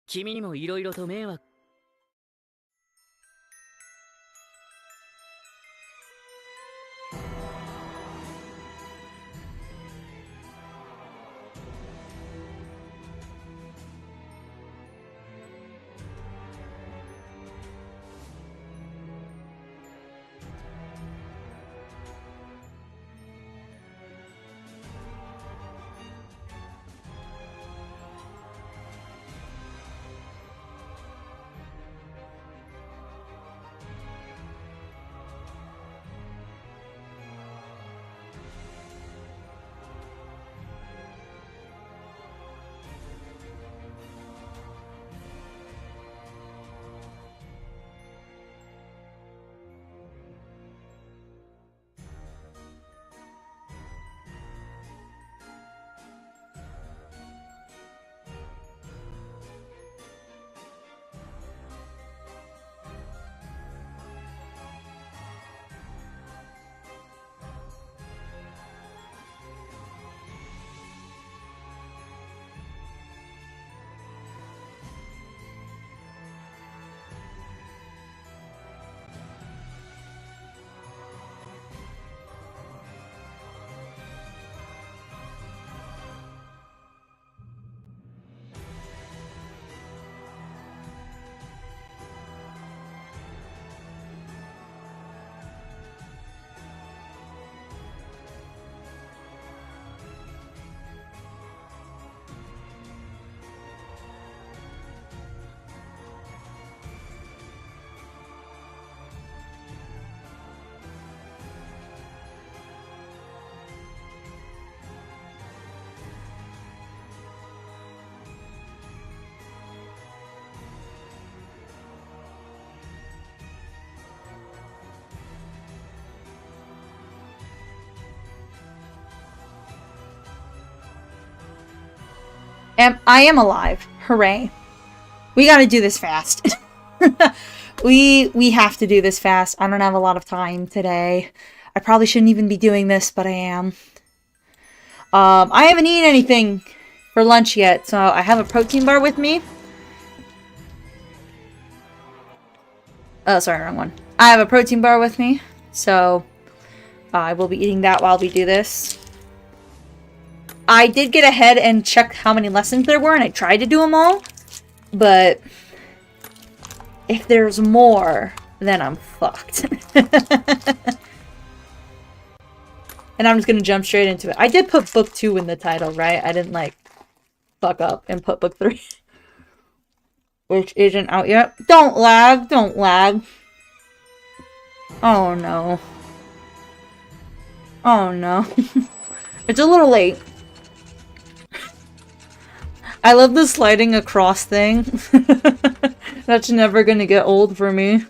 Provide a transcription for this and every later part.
君にもいろいろと迷惑。I am alive. Hooray. We gotta do this fast. We have to do this fast. I don't have a lot of time today. I probably shouldn't even be doing this, but I am. I haven't eaten anything for lunch yet, so I have a protein bar with me. Oh, sorry, wrong one. I have a protein bar with me, so I will be eating that while we do this. I did get ahead and check how many lessons there were, and I tried to do them all. But if there's more, then I'm fucked. And I'm just gonna jump straight into it. I did put book 2 in the title, right? I didn't, like, fuck up and put book 3. Which isn't out yet. Don't lag, don't lag. Oh no. Oh no. It's a little late. I love the sliding across thing. That's never gonna get old for me.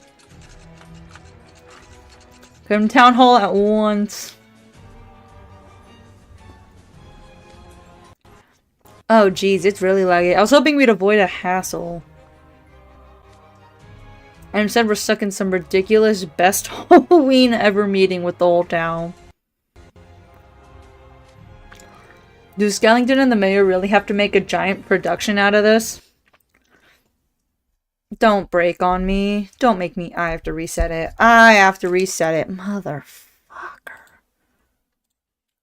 Come town hall at once. Oh geez, it's really laggy. I was hoping we'd avoid a hassle. And instead we're stuck in some ridiculous best Halloween ever meeting with the whole town. Do Skellington and the mayor really have to make a giant production out of this? Don't break on me. Don't make me- I have to reset it. I have to reset it. Motherfucker.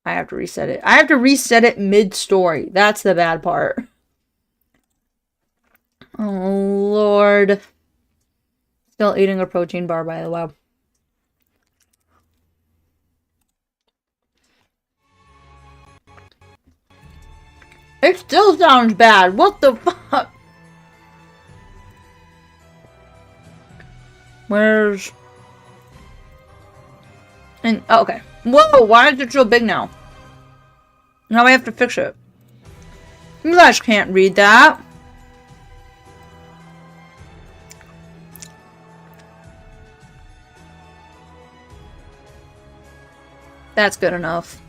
I have to reset it. I have to reset it mid-story. That's the bad part. Oh, Lord. Still eating a protein bar, by the way. It still sounds bad. What the fuck? Where's... And oh, okay. Whoa, why is it so big now? Now I have to fix it. You guys can't read that. That's good enough.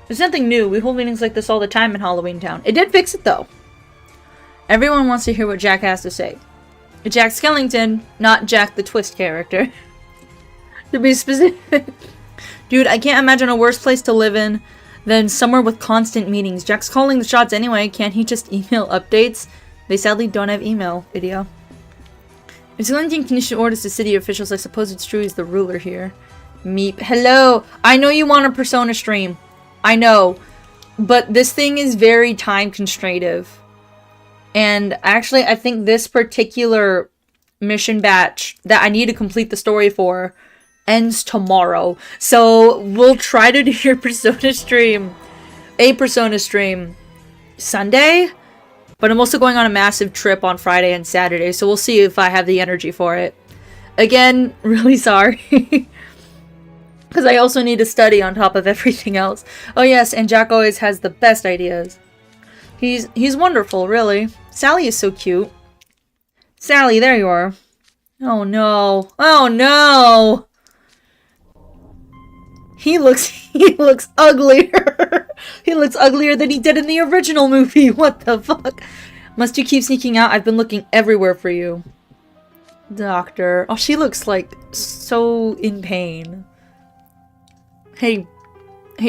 There's nothing new. We hold meetings like this all the time in Halloween Town. It did fix it, though. Everyone wants to hear what Jack has to say. Jack Skellington, not Jack the Twist character. To be specific. Dude, I can't imagine a worse place to live in Then somewhere with constant meetings. Jack's calling the shots anyway. Can't he just email updates? They sadly don't have email, idiot. If Zelendian can issue orders to city officials, I suppose it's true he's the ruler here. Meep. Hello! I know you want a Persona stream. I know. But this thing is very time constraintive. And actually, I think this particular mission batch that I need to complete the story for ends tomorrow. So we'll try to do your Persona stream. A Persona stream Sunday? But I'm also going on a massive trip on Friday and Saturday, so we'll see if I have the energy for it. Again, really sorry. Because I also need to study on top of everything else. Oh yes, and Jack always has the best ideas. He's wonderful, really. Sally is so cute. Sally, there you are. Oh no. Oh no! He looks uglier. He looks uglier than he did in the original movie. What the fuck? Must you keep sneaking out? I've been looking everywhere for you. Doctor. Oh, she looks like so in pain. Hey,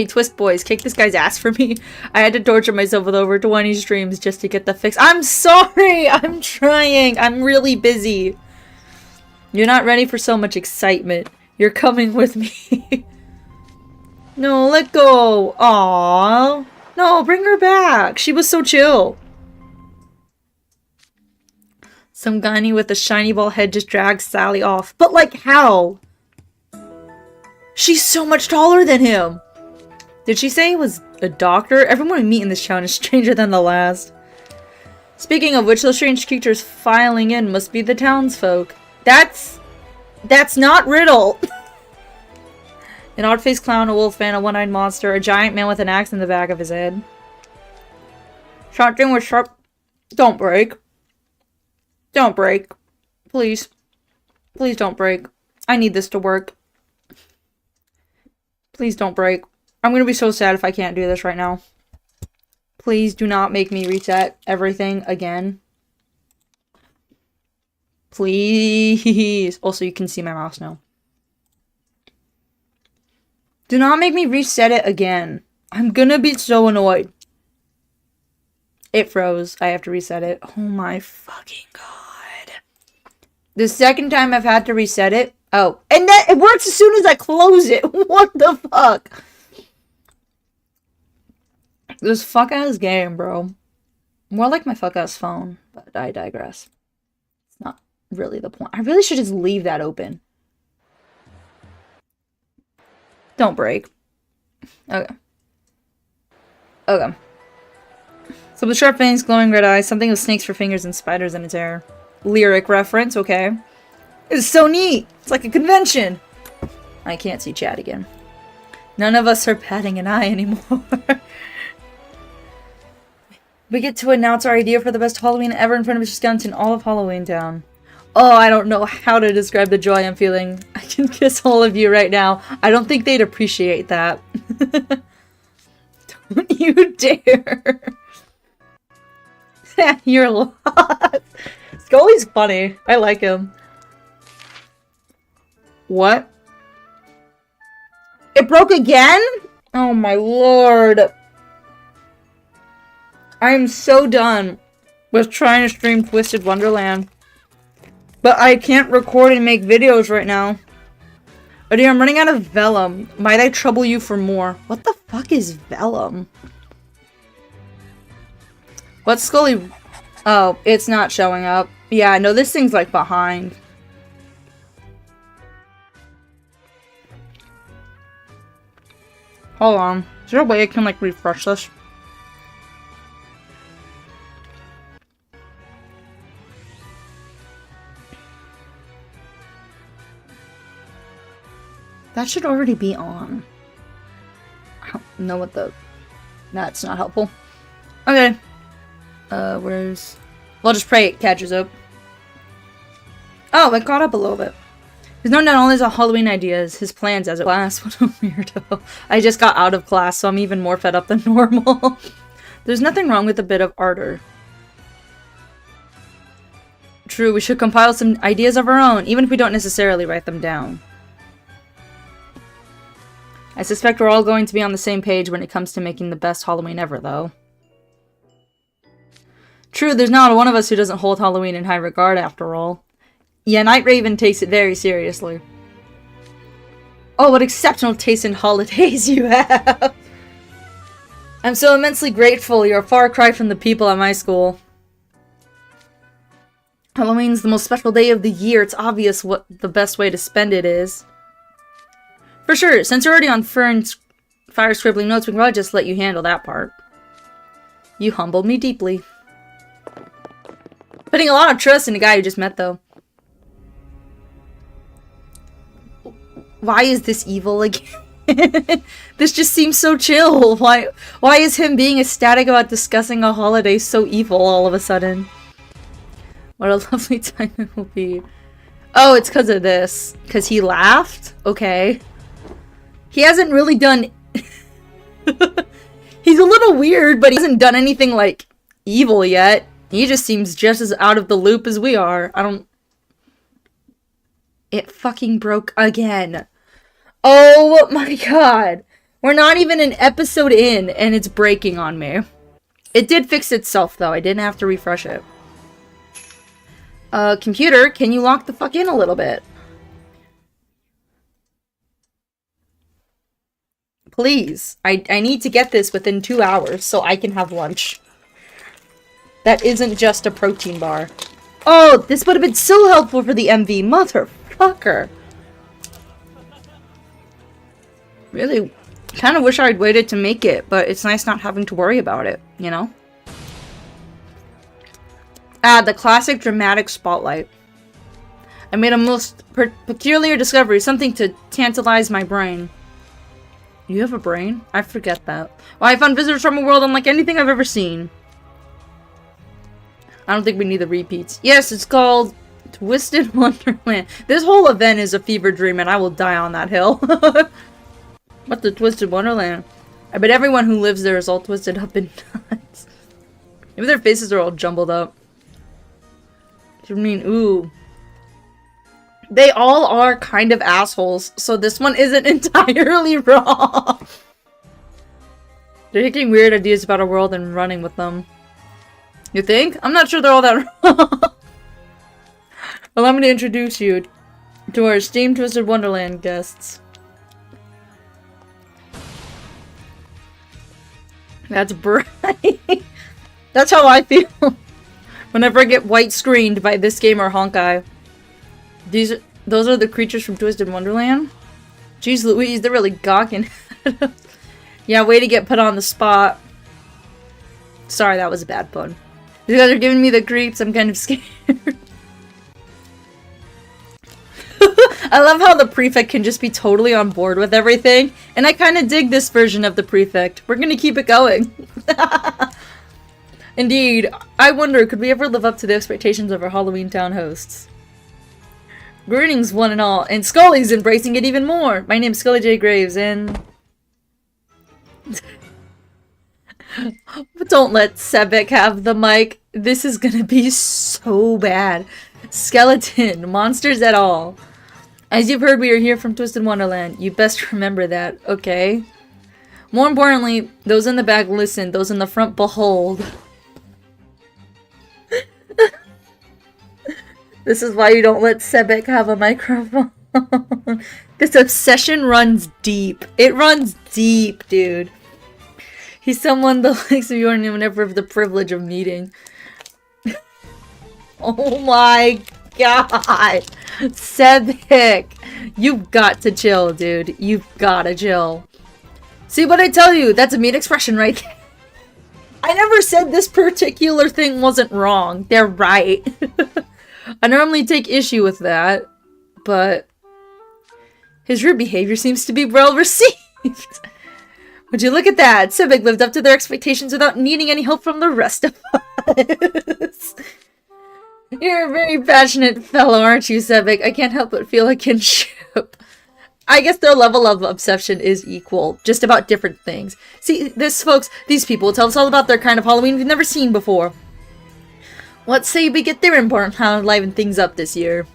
Twist Boys, kick this guy's ass for me. I had to torture myself with over 20 streams just to get the fix. I'm sorry! I'm trying! I'm really busy. You're not ready for so much excitement. You're coming with me. No, let go. Aww. No, bring her back. She was so chill. Some guy with a shiny ball head just drags Sally off. But like, how? She's so much taller than him. Did she say he was a doctor? Everyone we meet in this town is stranger than the last. Speaking of which, those strange creatures filing in must be the townsfolk. That's not Riddle. An odd-faced clown, a wolf man, a one-eyed monster, a giant man with an axe in the back of his head. Something with sharp... Don't break. Don't break. Please. Please don't break. I need this to work. Please don't break. I'm gonna be so sad if I can't do this right now. Please do not make me reset everything again. Please. Also, you can see my mouse now. Do not make me reset it again. I'm gonna be so annoyed. It froze. I have to reset it. Oh my fucking god. The second time I've had to reset it. Oh, and then it works as soon as I close it. What the fuck? This fuck-ass game, bro. More like my fuck-ass phone. But I digress. It's not really the point. I really should just leave that open. Don't break. Okay. Okay. So with sharp fangs, glowing red eyes, something with snakes for fingers and spiders in its hair. Lyric reference, okay. It's so neat! It's like a convention! I can't see chat again. None of us are batting an eye anymore. We get to announce our idea for the best Halloween ever in front of Wisconsin, all of Halloween Town. Oh, I don't know how to describe the joy I'm feeling. I can kiss all of you right now. I don't think they'd appreciate that. Don't you dare. You're lost. Scully's funny. I like him. What? It broke again? Oh my lord. I am so done with trying to stream Twisted Wonderland. But I can't record and make videos right now. Oh dear, I'm running out of vellum. Might I trouble you for more? What the fuck is vellum? What's Scully? Oh, it's not showing up. Yeah, no, this thing's like behind. Hold on. Is there a way I can like refresh this? That should already be on. I don't know what the... That's not helpful. Okay. Where's... We'll just pray it catches up. Oh, it caught up a little bit. He's known not only as a Halloween ideas, his plans as a class. What a weirdo. I just got out of class, so I'm even more fed up than normal. There's nothing wrong with a bit of ardor. True, we should compile some ideas of our own, even if we don't necessarily write them down. I suspect we're all going to be on the same page when it comes to making the best Halloween ever, though. True, there's not one of us who doesn't hold Halloween in high regard, after all. Yeah, Night Raven takes it very seriously. Oh, what exceptional taste in holidays you have! I'm so immensely grateful. You're a far cry from the people at my school. Halloween's the most special day of the year. It's obvious what the best way to spend it is. For sure, since you're already on fire scribbling notes, we can probably just let you handle that part. You humbled me deeply. Putting a lot of trust in a guy you just met, though. Why is this evil again? This just seems so chill. Why is him being ecstatic about discussing a holiday so evil all of a sudden? What a lovely time it will be. Oh, it's because of this. Because he laughed? Okay. He hasn't really done... He's a little weird, but he hasn't done anything, like, evil yet. He just seems just as out of the loop as we are. I don't... It fucking broke again. Oh my god. We're not even an episode in, and it's breaking on me. It did fix itself, though. I didn't have to refresh it. Computer, can you lock the fuck in a little bit? Please. I need to get this within 2 hours so I can have lunch. That isn't just a protein bar. Oh, this would have been so helpful for the MV. Motherfucker. Really, kind of wish I'd waited to make it, but it's nice not having to worry about it, you know? Ah, the classic dramatic spotlight. I made a most peculiar discovery, something to tantalize my brain. You have a brain? I forget that. Well, I found visitors from a world unlike anything I've ever seen. I don't think we need the repeats. Yes, it's called Twisted Wonderland. This whole event is a fever dream and I will die on that hill. What's the Twisted Wonderland? I bet everyone who lives there is all twisted up and nuts. Maybe their faces are all jumbled up. I mean, ooh. They all are kind of assholes, so this one isn't entirely wrong. They're taking weird ideas about our world and running with them. You think? I'm not sure they're all that wrong. Allow me to introduce you to our esteemed Twisted Wonderland guests. That's bright. That's how I feel whenever I get white screened by this game or Honkai. Those are the creatures from Twisted Wonderland? Jeez Louise, they're really gawking at us. Yeah, way to get put on the spot. Sorry, that was a bad pun. You guys are giving me the creeps, I'm kind of scared. I love how the prefect can just be totally on board with everything, and I kind of dig this version of the prefect. We're gonna keep it going. Indeed, I wonder, could we ever live up to the expectations of our Halloween Town hosts? Greetings, one and all, and Scully's embracing it even more! My name's Scully J. Graves, and... Don't let Sebek have the mic. This is gonna be so bad. Skeleton, monsters at all. As you've heard, we are here from Twisted Wonderland. You best remember that, okay? More importantly, those in the back listen, those in the front behold. This is why you don't let Sebek have a microphone. This obsession runs deep. It runs deep, dude. He's someone the likes of you are never have the privilege of meeting. Oh my god. Sebek. You've got to chill, dude. You've gotta chill. See what I tell you? That's a mean expression right there. I never said this particular thing wasn't wrong. They're right. I normally take issue with that, but his rude behavior seems to be well received. Would you look at that? Sebek lived up to their expectations without needing any help from the rest of us. You're a very passionate fellow, aren't you, Sebek? I can't help but feel a kinship. I guess their level of obsession is equal, just about different things. See, these people will tell us all about their kind of Halloween we've never seen before. Let's say we get their input on how to liven things up this year.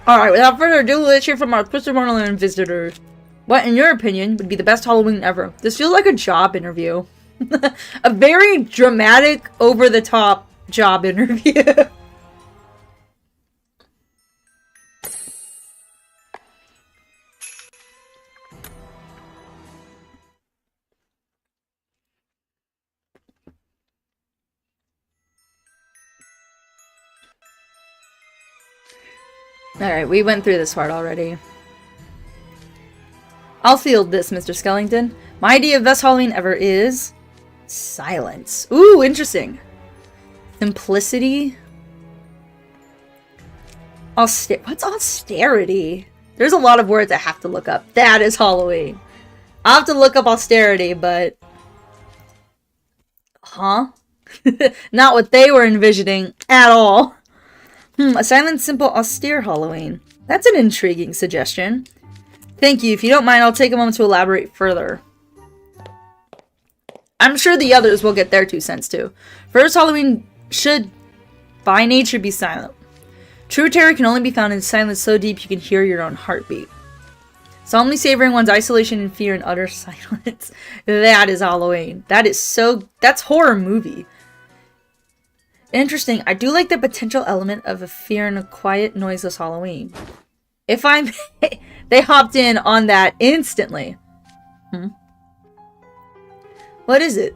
Alright, without further ado, let's hear from our Twisted Wonderland visitors. What, in your opinion, would be the best Halloween ever? This feels like a job interview. A very dramatic, over-the-top job interview. Alright, we went through this part already. I'll field this, Mr. Skellington. My idea of best Halloween ever is... silence. Ooh, interesting. Simplicity. What's austerity? There's a lot of words I have to look up. That is Halloween. I'll have to look up austerity, but... huh? Not what they were envisioning at all. A silent, simple, austere Halloween. That's an intriguing suggestion. Thank you. If you don't mind, I'll take a moment to elaborate further. I'm sure the others will get their 2 cents too. First, Halloween should, by nature, be silent. True terror can only be found in silence so deep you can hear your own heartbeat. Solemnly savoring one's isolation and fear in utter silence. That is Halloween. That's horror movie. Interesting. I do like the potential element of a fear in a quiet, noiseless Halloween. If I'm... they hopped in on that instantly. What is it?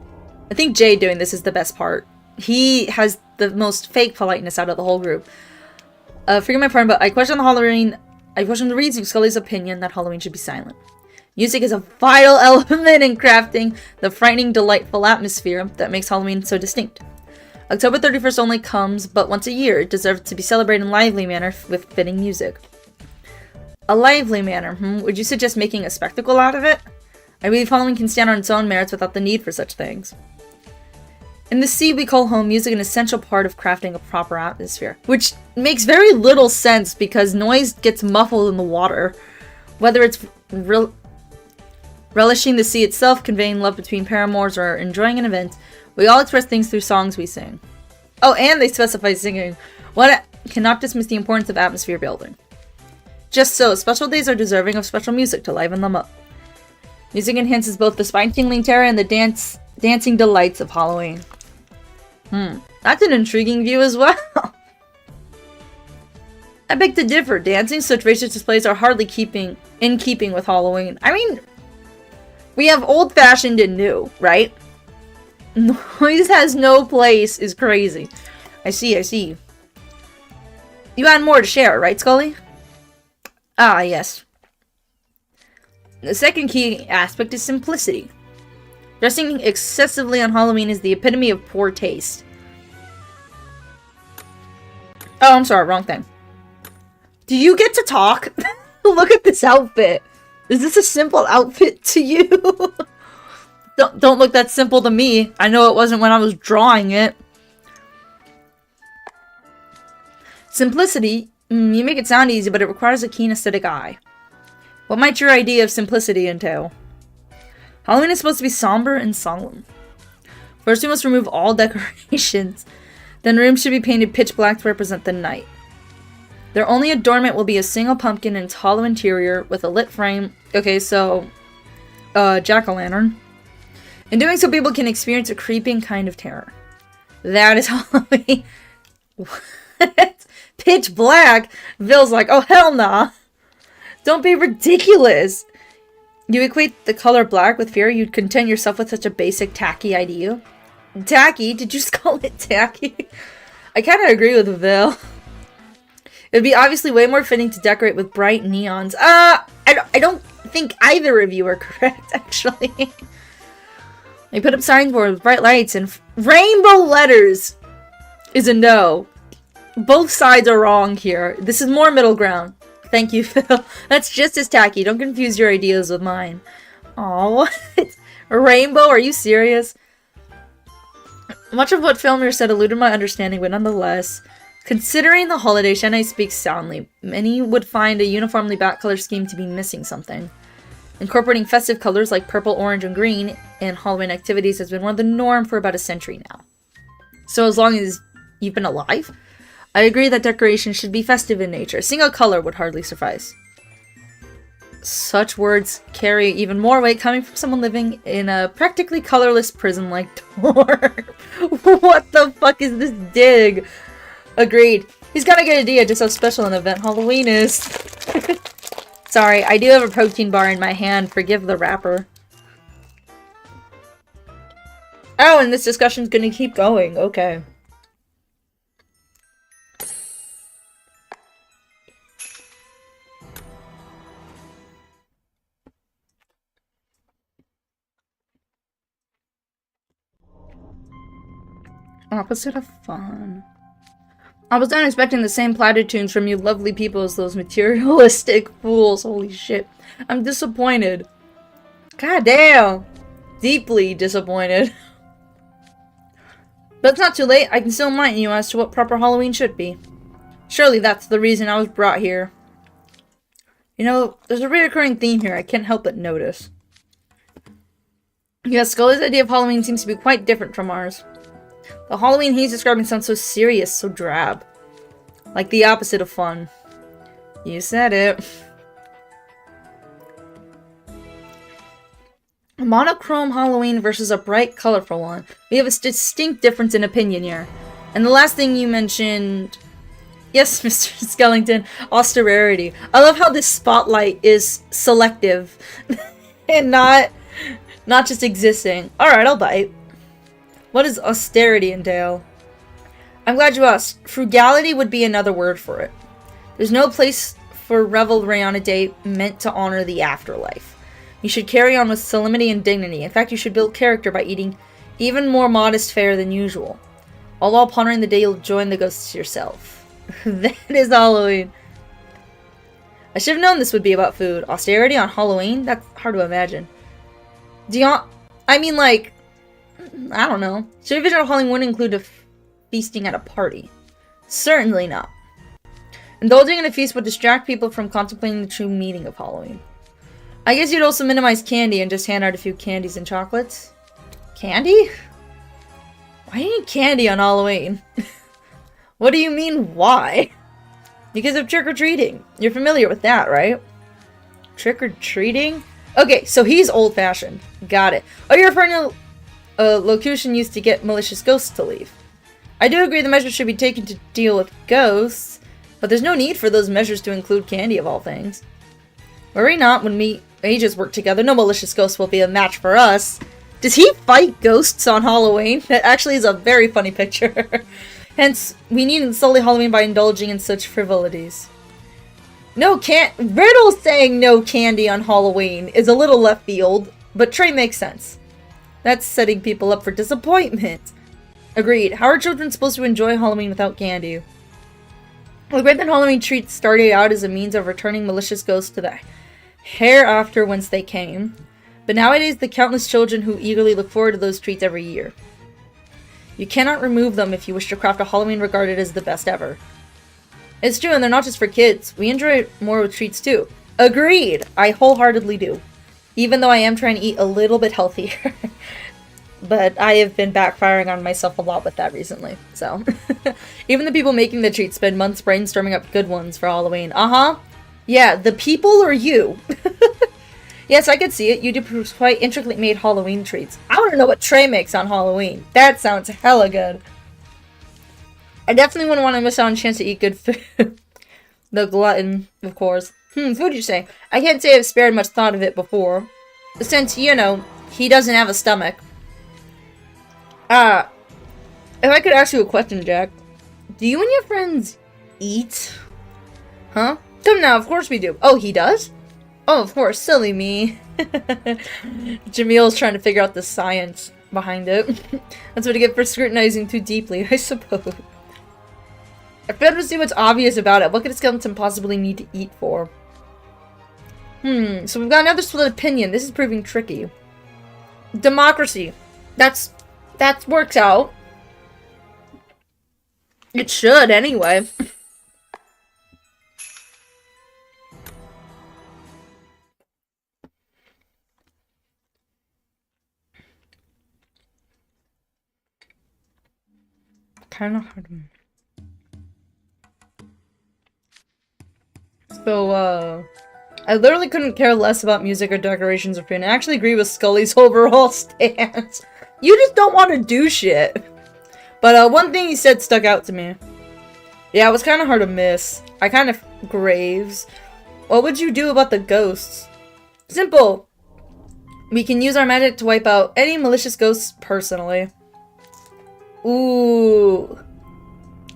I think Jay doing this is the best part. He has the most fake politeness out of the whole group. Forgive my pardon, but I question the reason Scully's opinion that Halloween should be silent. Music is a vital element in crafting the frightening, delightful atmosphere that makes Halloween so distinct. October 31st only comes but once a year. It deserves to be celebrated in a lively manner with fitting music. A lively manner, Would you suggest making a spectacle out of it? I believe Halloween can stand on its own merits without the need for such things. In the sea we call home, music an essential part of crafting a proper atmosphere. Which makes very little sense because noise gets muffled in the water. Whether it's relishing the sea itself, conveying love between paramours, or enjoying an event, we all express things through songs we sing. Oh, and they specify singing. One cannot dismiss the importance of atmosphere building. Just so, special days are deserving of special music to liven them up. Music enhances both the spine-tingling terror and the dancing delights of Halloween. That's an intriguing view as well. I beg to differ. Dancing, such racist displays are hardly in keeping with Halloween. I mean, we have old-fashioned and new, right? Noise has no place is crazy. I see. You had more to share, right, Scully? Ah, yes. The second key aspect is simplicity. Dressing excessively on Halloween is the epitome of poor taste. Oh, I'm sorry, wrong thing. Do you get to talk? Look at this outfit. Is this a simple outfit to you? Don't look that simple to me. I know it wasn't when I was drawing it. Simplicity, you make it sound easy, but it requires a keen aesthetic eye. What might your idea of simplicity entail? Halloween is supposed to be somber and solemn. First, we must remove all decorations. Then rooms should be painted pitch black to represent the night. Their only adornment will be a single pumpkin in its hollow interior with a lit frame. Okay, so, jack-o'-lantern. In doing so, people can experience a creeping kind of terror. That is Halloween. What? Pitch black? Ville's like, oh hell nah. Don't be ridiculous. You equate the color black with fear, you'd content yourself with such a basic, tacky idea? Tacky? Did you just call it tacky? I kind of agree with Ville. It would be obviously way more fitting to decorate with bright neons. I don't think either of you are correct, actually. They put up signboards with bright lights and rainbow letters is a no. Both sides are wrong here. This is more middle ground. Thank you, Phil. That's just as tacky. Don't confuse your ideas with mine. Aw, what? A rainbow? Are you serious? Much of what Filmer said eluded my understanding, but nonetheless, considering the holiday, Chennai speaks soundly. Many would find a uniformly black color scheme to be missing something. Incorporating festive colors like purple, orange, and green in Halloween activities has been one of the norm for about a century now. So as long as you've been alive, I agree that decoration should be festive in nature. A single color would hardly suffice. Such words carry even more weight coming from someone living in a practically colorless prison-like dorm. What the fuck is this dig? Agreed. He's got a good idea just how special an event Halloween is. Sorry, I do have a protein bar in my hand. Forgive the wrapper. Oh, and this discussion's gonna keep going. Okay. Opposite of fun. I was not expecting the same platitudes from you lovely people as those materialistic fools. Holy shit. I'm disappointed. God damn. Deeply disappointed. But it's not too late. I can still enlighten you as to what proper Halloween should be. Surely that's the reason I was brought here. You know, there's a reoccurring theme here I can't help but notice. Yes, Scully's idea of Halloween seems to be quite different from ours. The Halloween he's describing sounds so serious, so drab. Like the opposite of fun. You said it. A monochrome Halloween versus a bright, colorful one. We have a distinct difference in opinion here. And the last thing you mentioned... Yes, Mr. Skellington, austerity. I love how this spotlight is selective. And not just existing. Alright, I'll bite. What does austerity entail? I'm glad you asked. Frugality would be another word for it. There's no place for revelry on a day meant to honor the afterlife. You should carry on with solemnity and dignity. In fact, you should build character by eating even more modest fare than usual. All while pondering the day you'll join the ghosts yourself. That is Halloween. I should have known this would be about food. Austerity on Halloween? That's hard to imagine. I mean, like... I don't know. Should a vision of Halloween wouldn't include feasting at a party? Certainly not. Indulging in a feast would distract people from contemplating the true meaning of Halloween. I guess you'd also minimize candy and just hand out a few candies and chocolates. Candy? Why do you need candy on Halloween? What do you mean, why? Because of trick-or-treating. You're familiar with that, right? Trick-or-treating? Okay, so he's old-fashioned. Got it. Oh, you're referring to a locution used to get malicious ghosts to leave. I do agree the measures should be taken to deal with ghosts, but there's no need for those measures to include candy of all things. Worry not, when we mages work together, no malicious ghost will be a match for us. Does he fight ghosts on Halloween? That actually is a very funny picture. Hence, we needn't sully Halloween by indulging in such frivolities. Riddle saying no candy on Halloween is a little left field, but Trey makes sense. That's setting people up for disappointment. Agreed. How are children supposed to enjoy Halloween without candy? The great that Halloween treats started out as a means of returning malicious ghosts to the hereafter whence they came, but nowadays the countless children who eagerly look forward to those treats every year. You cannot remove them if you wish to craft a Halloween regarded as the best ever. It's true, and they're not just for kids. We enjoy it more with treats too. Agreed! I wholeheartedly do. Even though I am trying to eat a little bit healthier. But I have been backfiring on myself a lot with that recently, so. Even the people making the treats spend months brainstorming up good ones for Halloween. Yeah, the people or you? Yes, I could see it. You do produce quite intricately made Halloween treats. I want to know what Trey makes on Halloween. That sounds hella good. I definitely wouldn't want to miss out on a chance to eat good food. The glutton, of course. Food you say? I can't say I've spared much thought of it before. Since, you know, he doesn't have a stomach. If I could ask you a question, Jack. Do you and your friends eat? Huh? Come now, of course we do. Oh, he does? Oh, of course, silly me. Jamil's trying to figure out the science behind it. That's what I get for scrutinizing too deeply, I suppose. I failed to see what's obvious about it. What could a skeleton possibly need to eat for? So we've got another split opinion. This is proving tricky. Democracy. That works out. It should, anyway. Kind of hard. So, I literally couldn't care less about music or decorations or food. I actually agree with Scully's overall stance. You just don't want to do shit. But, one thing he said stuck out to me. Yeah, it was kind of hard to miss. Graves. What would you do about the ghosts? Simple. We can use our magic to wipe out any malicious ghosts personally. Ooh.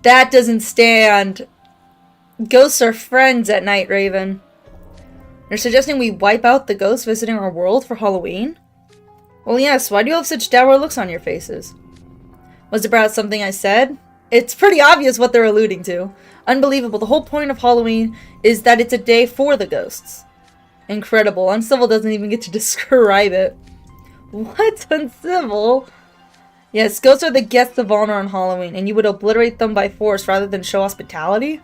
That doesn't stand. Ghosts are friends at night, Raven. You're suggesting we wipe out the ghosts visiting our world for Halloween? Well, yes, why do you have such dour looks on your faces? Was it perhaps something I said? It's pretty obvious what they're alluding to. Unbelievable. The whole point of Halloween is that it's a day for the ghosts. Incredible. Uncivil doesn't even get to describe it. What? Uncivil? Yes, ghosts are the guests of honor on Halloween, and you would obliterate them by force rather than show hospitality?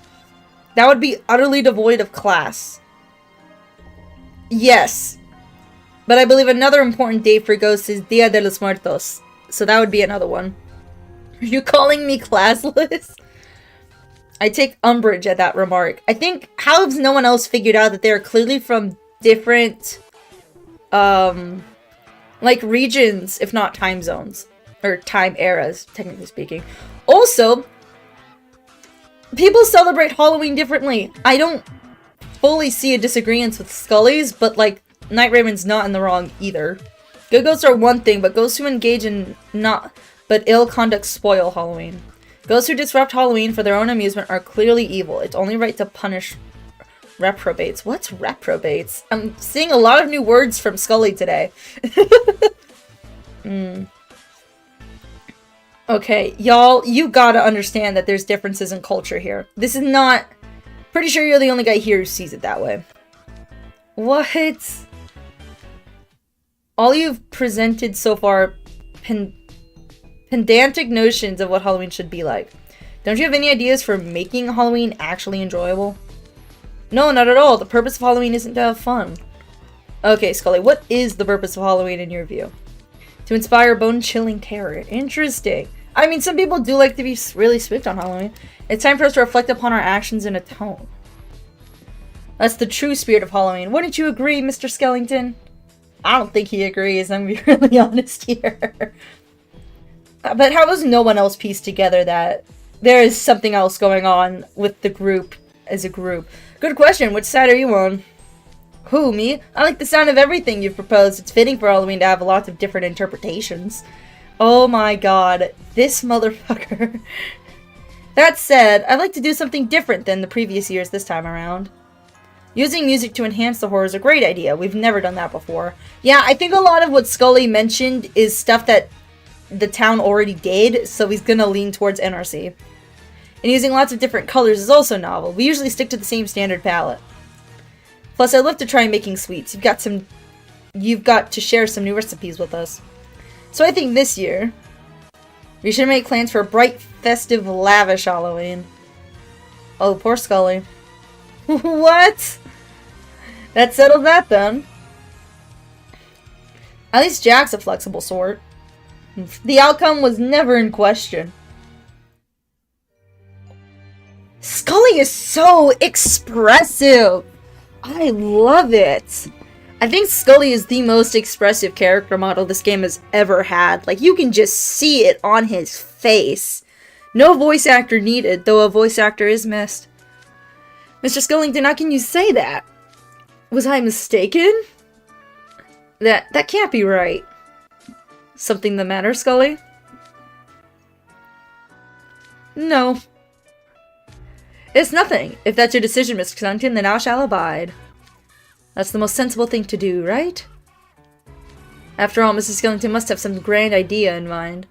That would be utterly devoid of class. Yes. But I believe another important day for ghosts is Dia de los Muertos. So that would be another one. Are you calling me classless? I take umbrage at that remark. I think, how has no one else figured out that they are clearly from different, like regions, if not time zones. Or time eras, technically speaking. Also, people celebrate Halloween differently. I don't fully see a disagreement with Scully's, but like, Night Raven's not in the wrong either. Good ghosts are one thing, but ghosts who engage in but ill conduct spoil Halloween. Ghosts who disrupt Halloween for their own amusement are clearly evil. It's only right to punish reprobates. What's reprobates? I'm seeing a lot of new words from Scully today. Okay, y'all, you gotta understand that there's differences in culture here. This is not... Pretty sure you're the only guy here who sees it that way. What? All you've presented so far pedantic notions of what Halloween should be like. Don't you have any ideas for making Halloween actually enjoyable? No, not at all. The purpose of Halloween isn't to have fun. Okay, Scully, what is the purpose of Halloween in your view? To inspire bone-chilling terror. Interesting. I mean, some people do like to be really spooked on Halloween. It's time for us to reflect upon our actions in a tone. That's the true spirit of Halloween. Wouldn't you agree, Mr. Skellington? I don't think he agrees, I'm being really honest here. But how does no one else piece together that there is something else going on with the group as a group? Good question. Which side are you on? Who, me? I like the sound of everything you've proposed. It's fitting for Halloween to have lots of different interpretations. Oh my god. This motherfucker. That said, I'd like to do something different than the previous years this time around. Using music to enhance the horror is a great idea. We've never done that before. Yeah, I think a lot of what Scully mentioned is stuff that the town already did, so he's gonna lean towards NRC. And using lots of different colors is also novel. We usually stick to the same standard palette. Plus, I'd love to try making sweets. You've got to share some new recipes with us. So I think this year, we should make plans for a bright, festive, lavish Halloween. Oh, poor Scully. What? That settles that then. At least Jack's a flexible sort. The outcome was never in question. Scully is so expressive! I love it! I think Scully is the most expressive character model this game has ever had. Like, you can just see it on his face. No voice actor needed, though a voice actor is missed. Mr. Skellington, how can you say that? Was I mistaken? That can't be right. Something the matter, Scully? No. It's nothing. If that's your decision, Mr. Skellington, then I shall abide. That's the most sensible thing to do, right? After all, Mr. Skellington must have some grand idea in mind.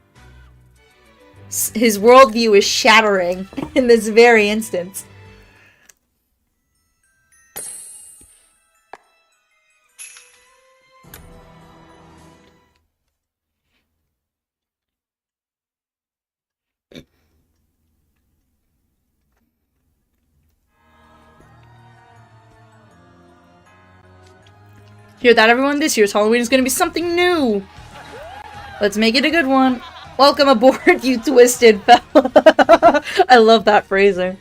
His worldview is shattering in this very instance. Hear that, everyone? This year's Halloween is going to be something new! Let's make it a good one. Welcome aboard, you twisted fella. I love that phrasing.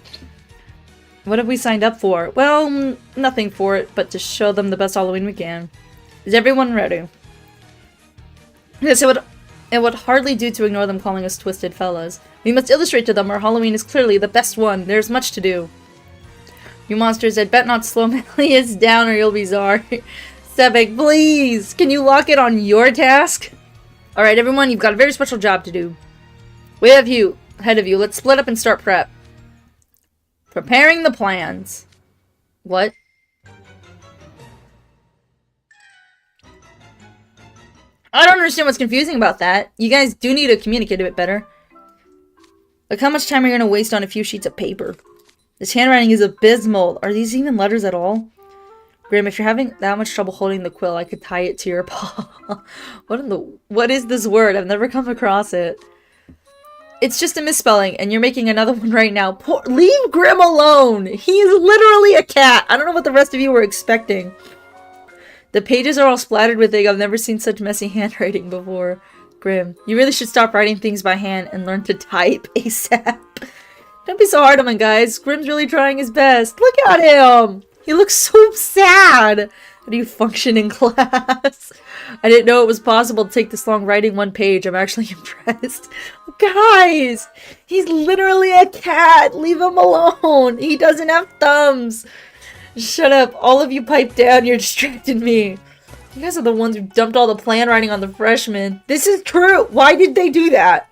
What have we signed up for? Well, nothing for it, but to show them the best Halloween we can. Is everyone ready? Yes, it would hardly do to ignore them calling us twisted fellas. We must illustrate to them our Halloween is clearly the best one. There's much to do. You monsters, I'd bet not slow Melius down or you'll be sorry. Sebek, please! Can you lock it on your task? Alright, everyone, you've got a very special job to do. We have you, ahead of you. Let's split up and start prep. Preparing the plans. What? I don't understand what's confusing about that. You guys do need to communicate a bit better. Like, how much time are you going to waste on a few sheets of paper? This handwriting is abysmal. Are these even letters at all? Grim, if you're having that much trouble holding the quill, I could tie it to your paw. What is this word? I've never come across it. It's just a misspelling, and you're making another one right now. Leave Grim alone! He is literally a cat! I don't know what the rest of you were expecting. The pages are all splattered with ink. I've never seen such messy handwriting before. Grim, you really should stop writing things by hand and learn to type ASAP. Don't be so hard on him, guys. Grim's really trying his best. Look at him! He looks so sad! How do you function in class? I didn't know it was possible to take this long writing one page. I'm actually impressed. Guys! He's literally a cat! Leave him alone! He doesn't have thumbs! Shut up. All of you pipe down. You're distracting me. You guys are the ones who dumped all the plan writing on the freshmen. This is true! Why did they do that?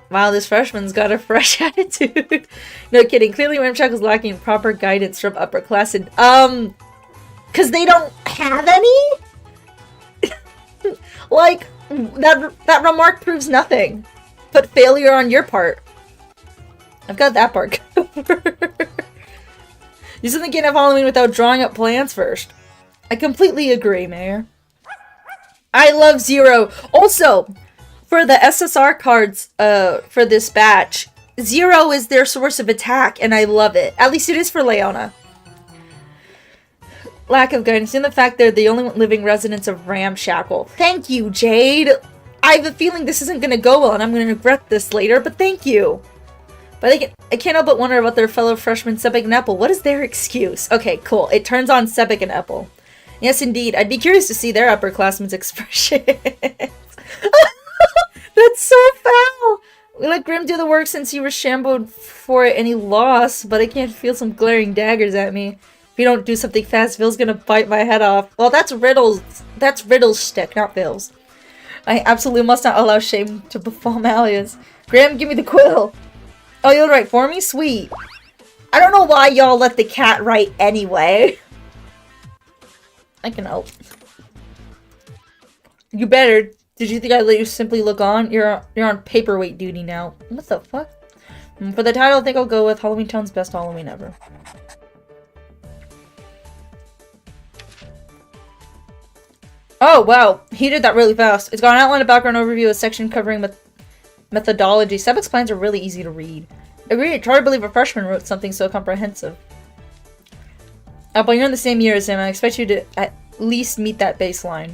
Wow, this freshman's got a fresh attitude. No kidding. Clearly Ramshackle was lacking proper guidance from upperclassmen. Cause they don't have any? Like, that remark proves nothing. But failure on your part. I've got that part covered. You simply can't have Halloween without drawing up plans first. I completely agree, Mayor. I love Zero. Also, for the SSR cards for this batch, Zero is their source of attack, and I love it. At least it is for Leona. Lack of guidance, and the fact they're the only living residents of Ramshackle. Thank you, Jade! I have a feeling this isn't going to go well, and I'm going to regret this later, but thank you! But I can't help but wonder about their fellow freshmen, Sebek and Apple. What is their excuse? Okay, cool. It turns on Sebek and Apple. Yes, indeed. I'd be curious to see their upperclassmen's expression. That's so foul! We let Grim do the work since he was shambled for it and he lost, but I can't feel some glaring daggers at me. If you don't do something fast, Phil's gonna bite my head off. Well, that's Riddle's shtick, not Phil's. I absolutely must not allow shame to befall Malleus. Graham, give me the quill! Oh, you'll write for me? Sweet. I don't know why y'all let the cat write anyway. I can help. You better. Did you think I'd let you simply look on? You're on paperweight duty now. What the fuck? For the title, I think I'll go with Halloween Town's Best Halloween Ever. Oh, wow. He did that really fast. It's got an outline, a background overview, a section covering methodology. Sebek's plans are really easy to read. Agreed. It's hard to believe a freshman wrote something so comprehensive. Apple, you're in the same year as him. I expect you to at least meet that baseline.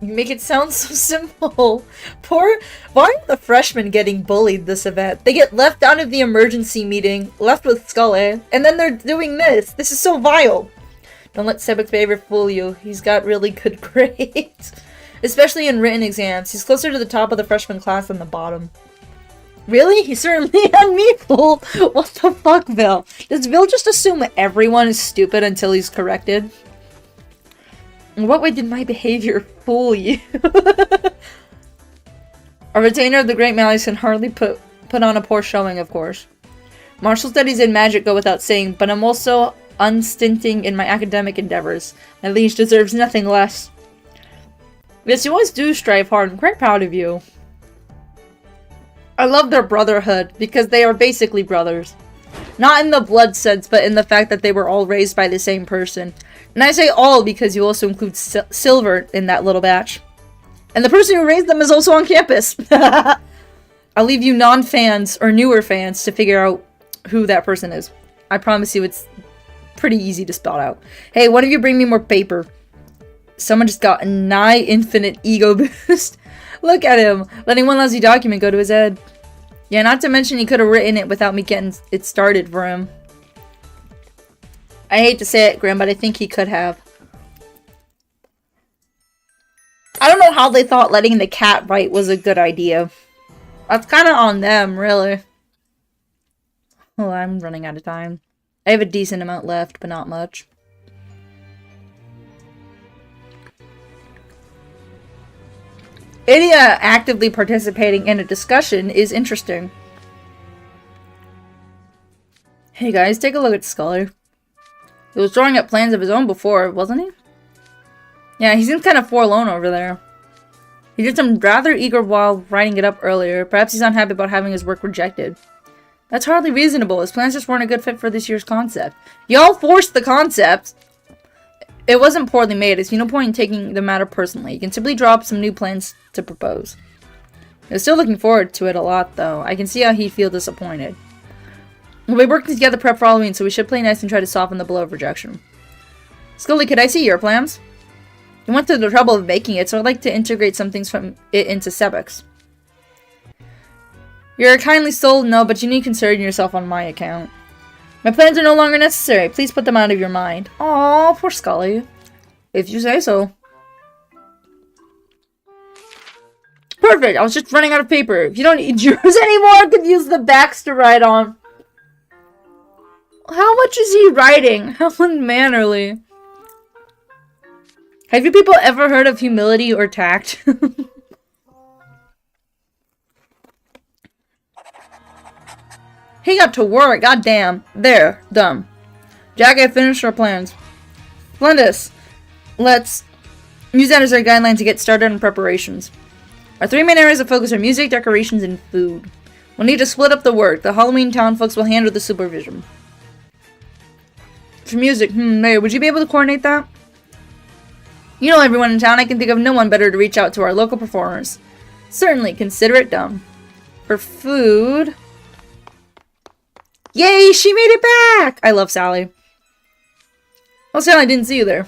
You make it sound so simple. Why are the freshmen getting bullied this event? They get left out of the emergency meeting, left with Scully, and then they're doing this. This is so vile. Don't let Sebek's behavior fool you. He's got really good grades. Especially in written exams. He's closer to the top of the freshman class than the bottom. Really? He certainly had me fooled. What the fuck, Bill? Does Bill just assume everyone is stupid until he's corrected? In what way did my behavior fool you? A retainer of the Great Malleus can hardly put on a poor showing, of course. Martial studies and magic go without saying, but I'm also unstinting in my academic endeavors. My liege deserves nothing less. Yes, you always do strive hard. I'm quite proud of you. I love their brotherhood, because they are basically brothers. Not in the blood sense, but in the fact that they were all raised by the same person. And I say all because you also include Silver in that little batch. And the person who raised them is also on campus. I'll leave you non-fans, or newer fans, to figure out who that person is. I promise you it's pretty easy to spell out. Hey, one of you bring me more paper. Someone just got a nigh infinite ego boost. Look at him, letting one lousy document go to his head. Yeah, not to mention he could have written it without me getting it started for him. I hate to say it, Graham, but I think he could have. I don't know how they thought letting the cat write was a good idea. That's kind of on them, really. Oh, I'm running out of time. I have a decent amount left, but not much. Idia actively participating in a discussion is interesting. Hey guys, take a look at Scully. He was drawing up plans of his own before, wasn't he? Yeah, he seems kind of forlorn over there. He did some rather eager while writing it up earlier. Perhaps he's unhappy about having his work rejected. That's hardly reasonable. His plans just weren't a good fit for this year's concept. Y'all forced the concept! It wasn't poorly made. There's no point in taking the matter personally. You can simply draw up some new plans to propose. I'm still looking forward to it a lot, though. I can see how he'd feel disappointed. We'll be working together prep for Halloween, so we should play nice and try to soften the blow of rejection. Scully, could I see your plans? You went through the trouble of making it, so I'd like to integrate some things from it into Sebek's. You're a kindly soul, no, but you need to concern yourself on my account. My plans are no longer necessary. Please put them out of your mind. Aw, poor Scully. If you say so. Perfect, I was just running out of paper. If you don't need yours anymore, I could use the backs to write on. How much is he writing? How unmannerly. Have you people ever heard of humility or tact? He got to work, goddamn. There, done. Jackie finished our plans. Splendid. Let's use that as our guideline to get started on preparations. Our three main areas of focus are music, decorations, and food. We'll need to split up the work. The Halloween town folks will handle the supervision. For music, Mayor, would you be able to coordinate that? You know everyone in town. I can think of no one better to reach out to our local performers. Certainly, consider it done. For food... Yay, she made it back! I love Sally. Well, Sally, I didn't see you there.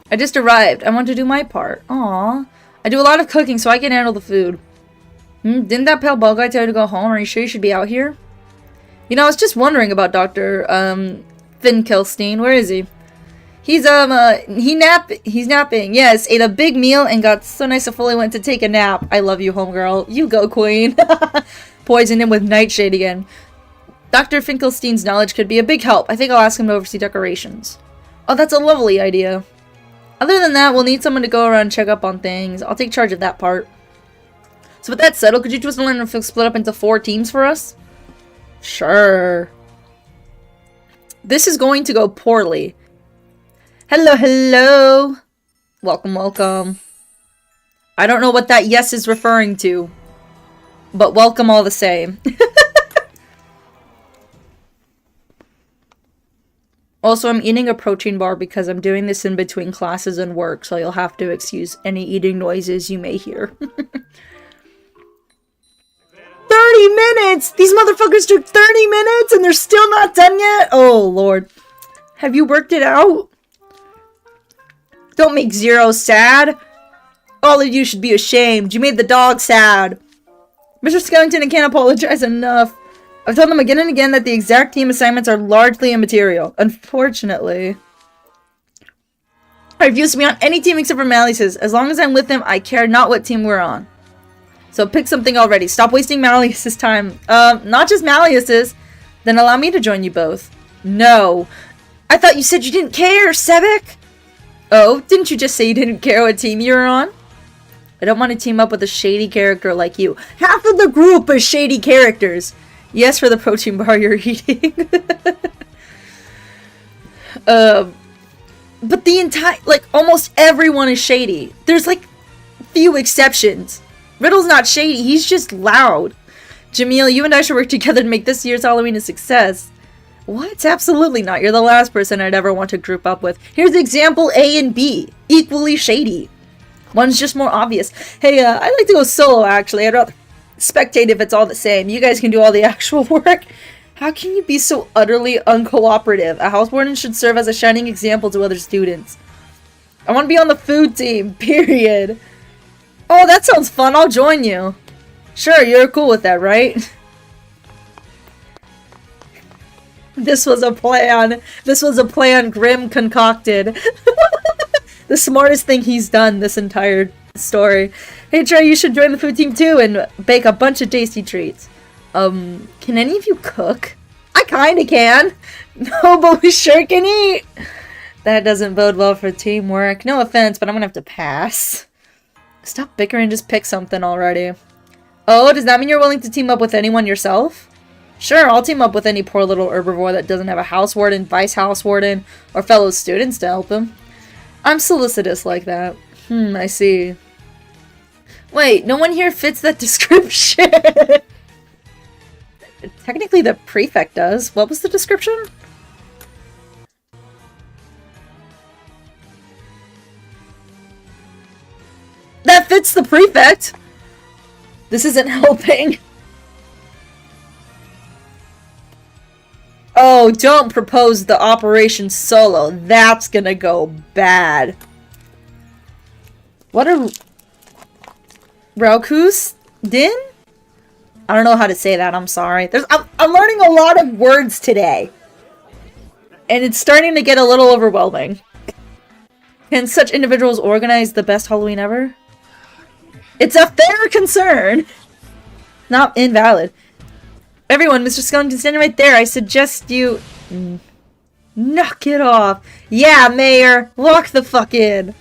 I just arrived. I want to do my part. Aww. I do a lot of cooking, so I can handle the food. Didn't that pale bug guy tell you to go home? Are you sure you should be out here? You know, I was just wondering about Dr. Finkelstein. Where is he? He's napping. Yes, ate a big meal and got so nice and fully went to take a nap. I love you, homegirl. You go, queen. Poisoned him with nightshade again. Dr. Finkelstein's knowledge could be a big help. I think I'll ask him to oversee decorations. Oh, that's a lovely idea. Other than that, we'll need someone to go around and check up on things. I'll take charge of that part. So with that settled, could you twist and learn and split up into 4 teams for us? Sure. This is going to go poorly. Hello, hello. Welcome, welcome. I don't know what that yes is referring to, but welcome all the same. Also, I'm eating a protein bar because I'm doing this in between classes and work, so you'll have to excuse any eating noises you may hear. 30 minutes! These motherfuckers took 30 minutes and they're still not done yet? Oh, Lord. Have you worked it out? Don't make Zero sad. All of you should be ashamed. You made the dog sad. Mr. Skellington, I can't apologize enough. I've told them again and again that the exact team assignments are largely immaterial. Unfortunately. I refuse to be on any team except for Malleus's. As long as I'm with him, I care not what team we're on. So pick something already. Stop wasting Malleus's time. Not just Malleus's. Then allow me to join you both. No. I thought you said you didn't care, Sebek. Oh, didn't you just say you didn't care what team you were on? I don't want to team up with a shady character like you. Half of the group is shady characters. Yes, for the protein bar you're eating. But the entire, like, almost everyone is shady. There's, like, few exceptions. Riddle's not shady, he's just loud. Jamil, you and I should work together to make this year's Halloween a success. What? Absolutely not. You're the last person I'd ever want to group up with. Here's example A and B. Equally shady. One's just more obvious. Hey, I'd like to go solo, actually. I'd rather spectate if it's all the same. You guys can do all the actual work. How can you be so utterly uncooperative? A house warden should serve as a shining example to other students. I want to be on the food team, period. Oh, that sounds fun. I'll join you. Sure, you're cool with that, right? This was a plan. This was a plan Grimm concocted. The smartest thing he's done this entire story. Hey Trey, you should join the food team too and bake a bunch of tasty treats. Can any of you cook? I kinda can. No, but we sure can eat. That doesn't bode well for teamwork. No offense, but I'm gonna have to pass. Stop bickering, just pick something already. Oh, does that mean you're willing to team up with anyone yourself? Sure, I'll team up with any poor little herbivore that doesn't have a house warden, vice house warden, or fellow students to help him. I'm solicitous like that. I see. Wait, no one here fits that description. Technically the prefect does. What was the description? That fits the prefect! This isn't helping. Oh, don't propose the Operation Solo. That's gonna go bad. What are... Raukus? Din? I don't know how to say that, I'm sorry. I'm learning a lot of words today. And it's starting to get a little overwhelming. Can such individuals organize the best Halloween ever? It's a fair concern! Not invalid. Everyone, Mr. Skellington's standing right there. I suggest you... knock it off. Yeah, Mayor! Walk the fuck in!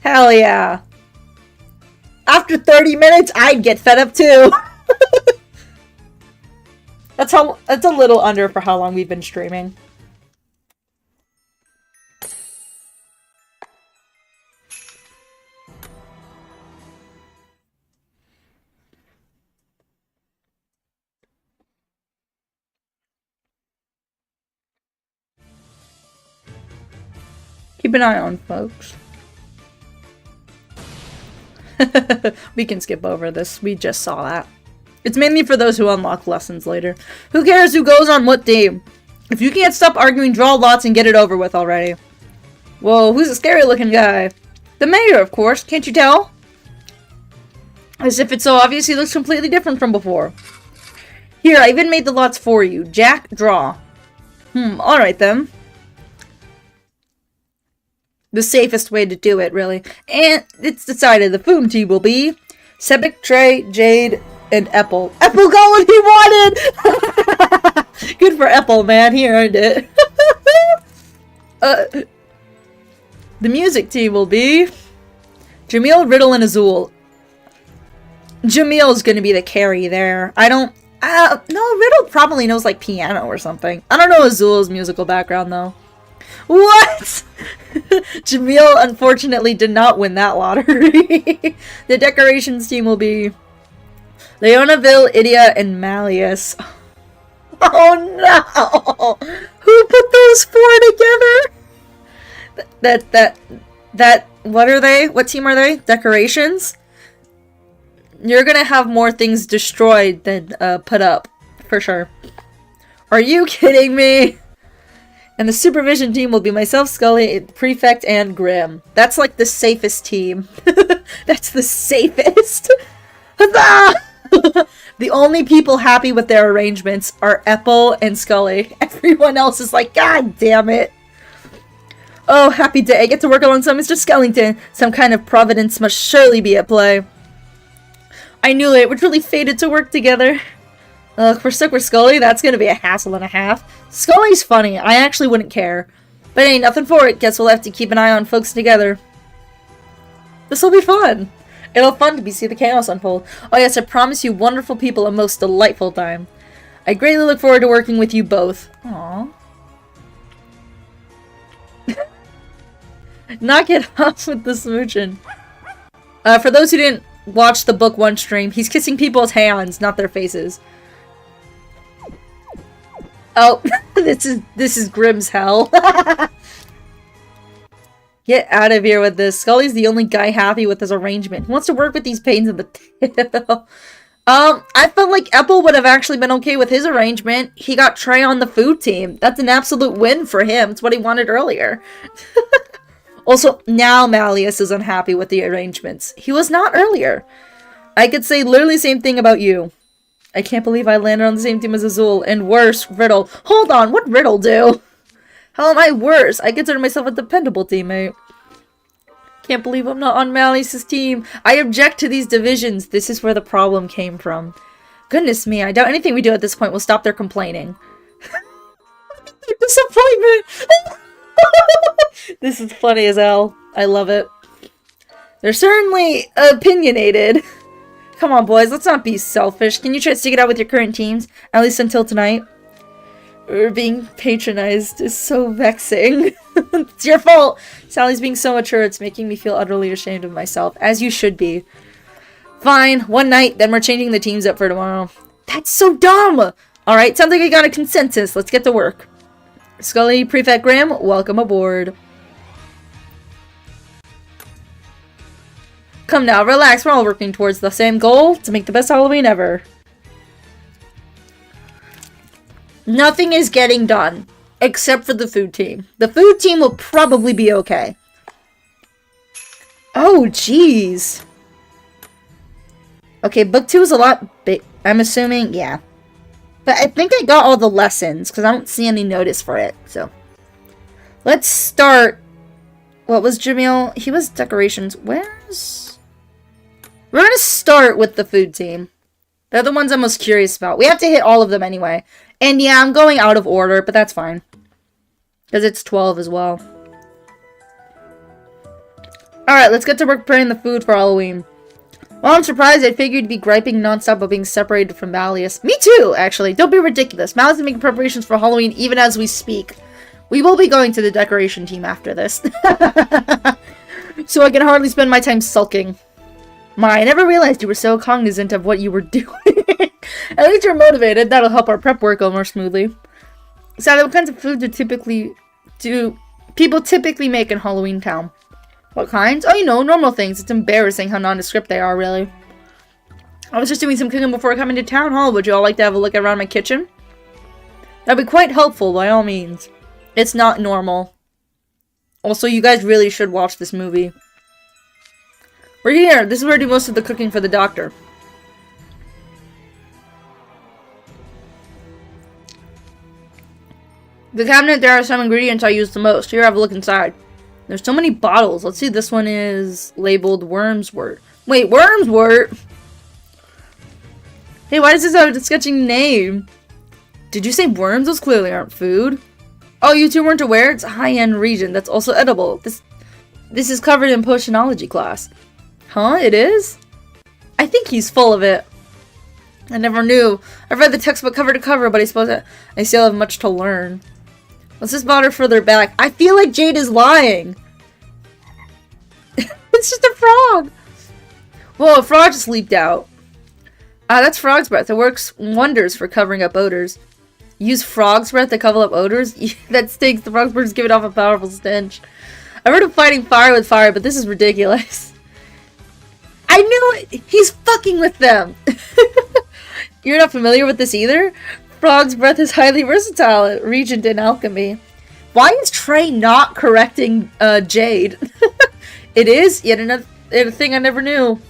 Hell yeah. After 30 minutes, I'd get fed up too. That's a little under for how long we've been streaming. Keep an eye on, folks. We can skip over this. We just saw that. It's mainly for those who unlock lessons later. Who cares who goes on what team? If you can't stop arguing, draw lots and get it over with already. Whoa, who's a scary looking guy? The mayor, of course. Can't you tell? As if it's so obvious, he looks completely different from before. Here, I even made the lots for you. Jack, draw. Alright then. The safest way to do it, really. And it's decided the food team will be Sebek, Trey, Jade, and Epple. Epple got what he wanted! Good for Epple, man. He earned it. The music team will be Jamil, Riddle, and Azul. Jamil's gonna be the carry there. No, Riddle probably knows, like, piano or something. I don't know Azul's musical background, though. What? Jamil unfortunately did not win that lottery. The decorations team will be Leonaville, Idia, and Malleus. Oh no! Who put those four together? What are they? What team are they? Decorations? You're gonna have more things destroyed than put up. For sure. Are you kidding me? And the supervision team will be myself, Scully, Prefect, and Grimm. That's like the safest team. That's the safest. The only people happy with their arrangements are Epple and Scully. Everyone else is like, God damn it. Oh, happy day. I get to work alongside Mr. Skellington. Some kind of providence must surely be at play. I knew it. We're truly fated to work together. If we're stuck with Scully, that's gonna be a hassle and a half. Scully's funny. I actually wouldn't care. But ain't nothing for it. Guess we'll have to keep an eye on folks together. This'll be fun. It'll be fun to see the chaos unfold. Oh yes, I promise you wonderful people a most delightful time. I greatly look forward to working with you both. Aww. Knock it off with the smooching. For those who didn't watch the book 1 stream, he's kissing people's hands, not their faces. Oh, this is Grimm's hell. Get out of here with this. Scully's the only guy happy with his arrangement. He wants to work with these pains in the tail. I felt like Epple would have actually been okay with his arrangement. He got Trey on the food team. That's an absolute win for him. It's what he wanted earlier. Also, now Malleus is unhappy with the arrangements. He was not earlier. I could say literally the same thing about you. I can't believe I landed on the same team as Azul. And worse, Riddle. Hold on, what Riddle do? How am I worse? I consider myself a dependable teammate. Can't believe I'm not on Malice's team. I object to these divisions. This is where the problem came from. Goodness me, I doubt anything we do at this point will stop their complaining. Disappointment! This is funny as hell. I love it. They're certainly opinionated. Come on, boys, let's not be selfish. Can you try to stick it out with your current teams? At least until tonight. Being patronized is so vexing. It's your fault. Sally's being so mature, it's making me feel utterly ashamed of myself. As you should be. Fine, one night, then we're changing the teams up for tomorrow. That's so dumb! Alright, sounds like I got a consensus. Let's get to work. Scully, Prefect Graham, welcome aboard. Come now, relax. We're all working towards the same goal, to make the best Halloween ever. Nothing is getting done, except for the food team. The food team will probably be okay. Oh, jeez. Okay, book 2 is a lot big. I'm assuming, yeah. But I think I got all the lessons, because I don't see any notice for it, so. Let's start. What was Jamil? He was decorations. Where's... We're going to start with the food team. They're the ones I'm most curious about. We have to hit all of them anyway. And yeah, I'm going out of order, but that's fine. Because it's 12 as well. Alright, let's get to work preparing the food for Halloween. Well, I'm surprised. I figured you'd be griping nonstop about being separated from Malleus. Me too, actually. Don't be ridiculous. Malleus is making preparations for Halloween even as we speak. We will be going to the decoration team after this. So I can hardly spend my time sulking. I never realized you were so cognizant of what you were doing. At least you're motivated. That'll help our prep work go more smoothly. Sally, what kinds of food do people typically make in Halloween Town? What kinds? Oh, you know, normal things. It's embarrassing how nondescript they are, really. I was just doing some cooking before coming to Town Hall. Would you all like to have a look around my kitchen? That'd be quite helpful, by all means. It's not normal. Also, you guys really should watch this movie. We're here. This is where I do most of the cooking for the doctor. The cabinet, there are some ingredients I use the most. Here, have a look inside. There's so many bottles. Let's see, this one is labeled Wormswort. Wait, Wormswort? Hey, why does this have a sketching name? Did you say worms? Those clearly aren't food. Oh, you two weren't aware? It's a high-end region that's also edible. This is covered in potionology class. Huh? It is? I think he's full of it. I never knew. I've read the textbook cover to cover, but I suppose I still have much to learn. Let's just bother further back. I feel like Jade is lying. It's just a frog. Whoa, a frog just leaped out. That's frog's breath. It works wonders for covering up odors. Use frog's breath to cover up odors? That stinks. The frog's breath is giving off a powerful stench. I've heard of fighting fire with fire, but this is ridiculous. I knew it! He's fucking with them! You're not familiar with this either? Frog's breath is highly versatile, regent in alchemy. Why is Trey not correcting Jade? It is yet another thing I never knew.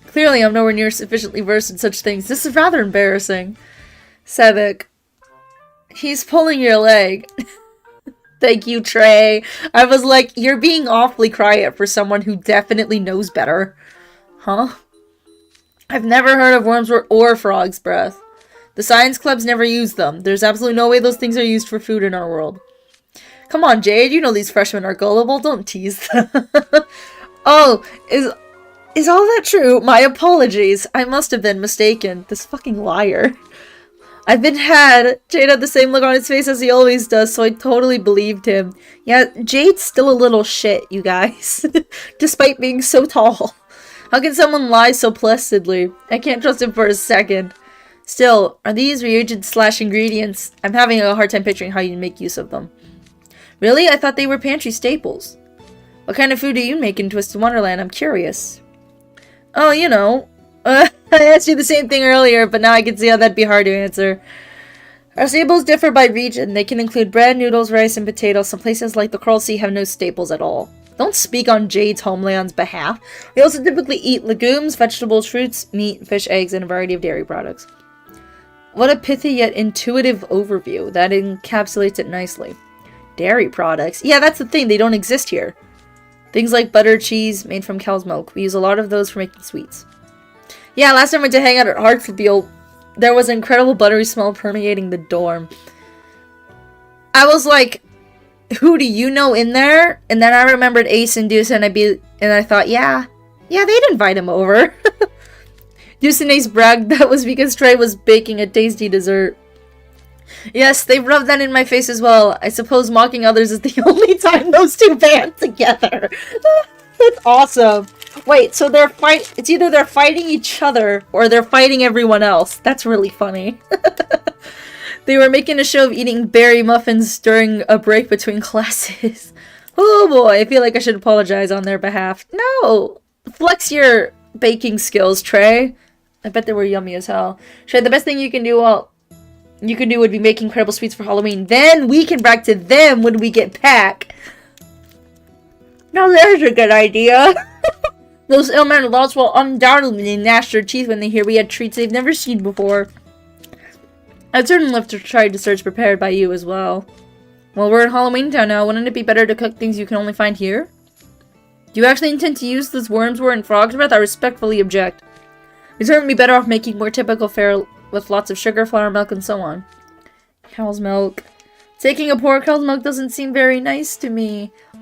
Clearly, I'm nowhere near sufficiently versed in such things. This is rather embarrassing. Sevik. He's pulling your leg. Thank you, Trey. I was like, you're being awfully quiet for someone who definitely knows better. Huh? I've never heard of Wormswort or Frog's Breath. The science clubs never use them. There's absolutely no way those things are used for food in our world. Come on, Jade. You know these freshmen are gullible. Don't tease them. Oh, is all that true? My apologies. I must have been mistaken. This fucking liar. I've been had. Jade had the same look on his face as he always does, so I totally believed him. Yeah, Jade's still a little shit, you guys. Despite being so tall. How can someone lie so placidly? I can't trust him for a second. Still, are these reagents/ingredients? I'm having a hard time picturing how you make use of them. Really? I thought they were pantry staples. What kind of food do you make in Twisted Wonderland? I'm curious. Oh, you know. I asked you the same thing earlier, but now I can see how that'd be hard to answer. Our staples differ by region. They can include bread, noodles, rice, and potatoes. Some places like the Coral Sea have no staples at all. Don't speak on Jade's homeland's behalf. We also typically eat legumes, vegetables, fruits, meat, fish, eggs, and a variety of dairy products. What a pithy yet intuitive overview. That encapsulates it nicely. Dairy products. Yeah, that's the thing. They don't exist here. Things like butter, cheese, made from cow's milk. We use a lot of those for making sweets. Yeah, last time I went to hang out at Hartsfield, there was an incredible buttery smell permeating the dorm. I was like, who do you know in there? And then I remembered Ace and Deuce, and I thought, yeah, they'd invite him over. Deuce and Ace bragged that was because Trey was baking a tasty dessert. Yes, they rubbed that in my face as well. I suppose mocking others is the only time those two band together. That's awesome. Wait, so it's either they're fighting each other or they're fighting everyone else. That's really funny. They were making a show of eating berry muffins during a break between classes. Oh boy, I feel like I should apologize on their behalf. No! Flex your baking skills, Trey. I bet they were yummy as hell. Trey, the best thing you can do would be make incredible sweets for Halloween. Then we can brag to them when we get back. Now there's a good idea. Those ill-mannered laws will undoubtedly gnash their teeth when they hear we had treats they've never seen before. I'd certainly love to try desserts prepared by you as well. Well, we're in Halloween Town now. Wouldn't it be better to cook things you can only find here? Do you actually intend to use this worm's wort and frog's breath? I respectfully object. We'd certainly be better off making more typical fare with lots of sugar, flour, milk, and so on. Cow's milk. Taking a poor cow's milk doesn't seem very nice to me. Aww!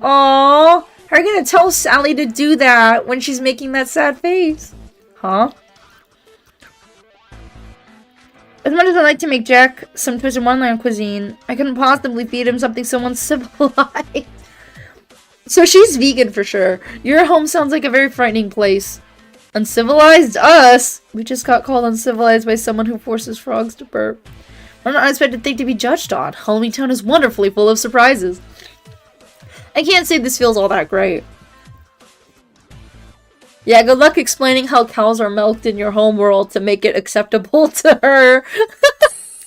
How are you gonna tell Sally to do that when she's making that sad face? Huh? As much as I like to make Jack some Twisted Wonderland cuisine, I couldn't possibly feed him something so uncivilized. So she's vegan for sure. Your home sounds like a very frightening place. Uncivilized? Us? We just got called uncivilized by someone who forces frogs to burp. What an unexpected thing to be judged on. Halloween Town is wonderfully full of surprises. I can't say this feels all that great. Yeah, good luck explaining how cows are milked in your home world to make it acceptable to her.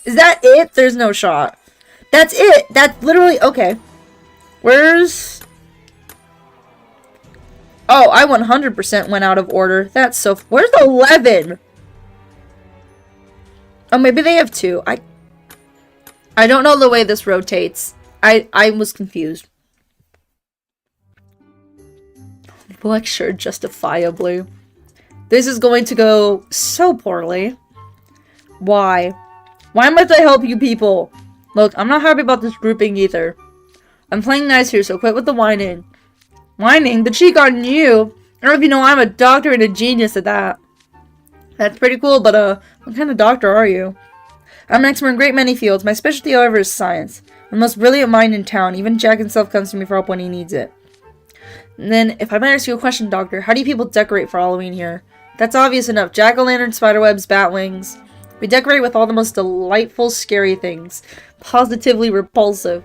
Is that it? There's no shot. That's it. That's literally... Okay. Where's... Oh, I 100% went out of order. That's so... Where's 11? Oh, maybe they have 2. I don't know the way this rotates. I was confused. Lecture justifiably. This is going to go so poorly. Why? Why must I help you people? Look, I'm not happy about this grouping either. I'm playing nice here, so quit with the whining. Whining? The cheek on you? I don't know if you know I'm a doctor and a genius at that. That's pretty cool, but what kind of doctor are you? I'm an expert in a great many fields. My specialty, however, is science. I'm the most brilliant mind in town. Even Jack himself comes to me for help when he needs it. And then, if I might ask you a question, Doctor, how do you people decorate for Halloween here? That's obvious enough. Jack-o'-lantern, spiderwebs, bat wings. We decorate with all the most delightful, scary things. Positively repulsive.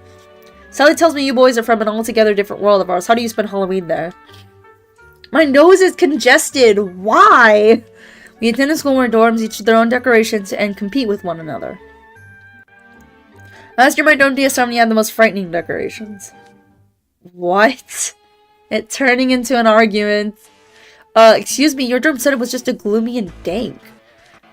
Sally tells me you boys are from an altogether different world of ours. How do you spend Halloween there? My nose is congested. Why? We attend a school in dorms, each with their own decorations, and compete with one another. Last year, my dorm DSM had the most frightening decorations. What? It turning into an argument. Excuse me, your dorm said it was just a gloomy and dank.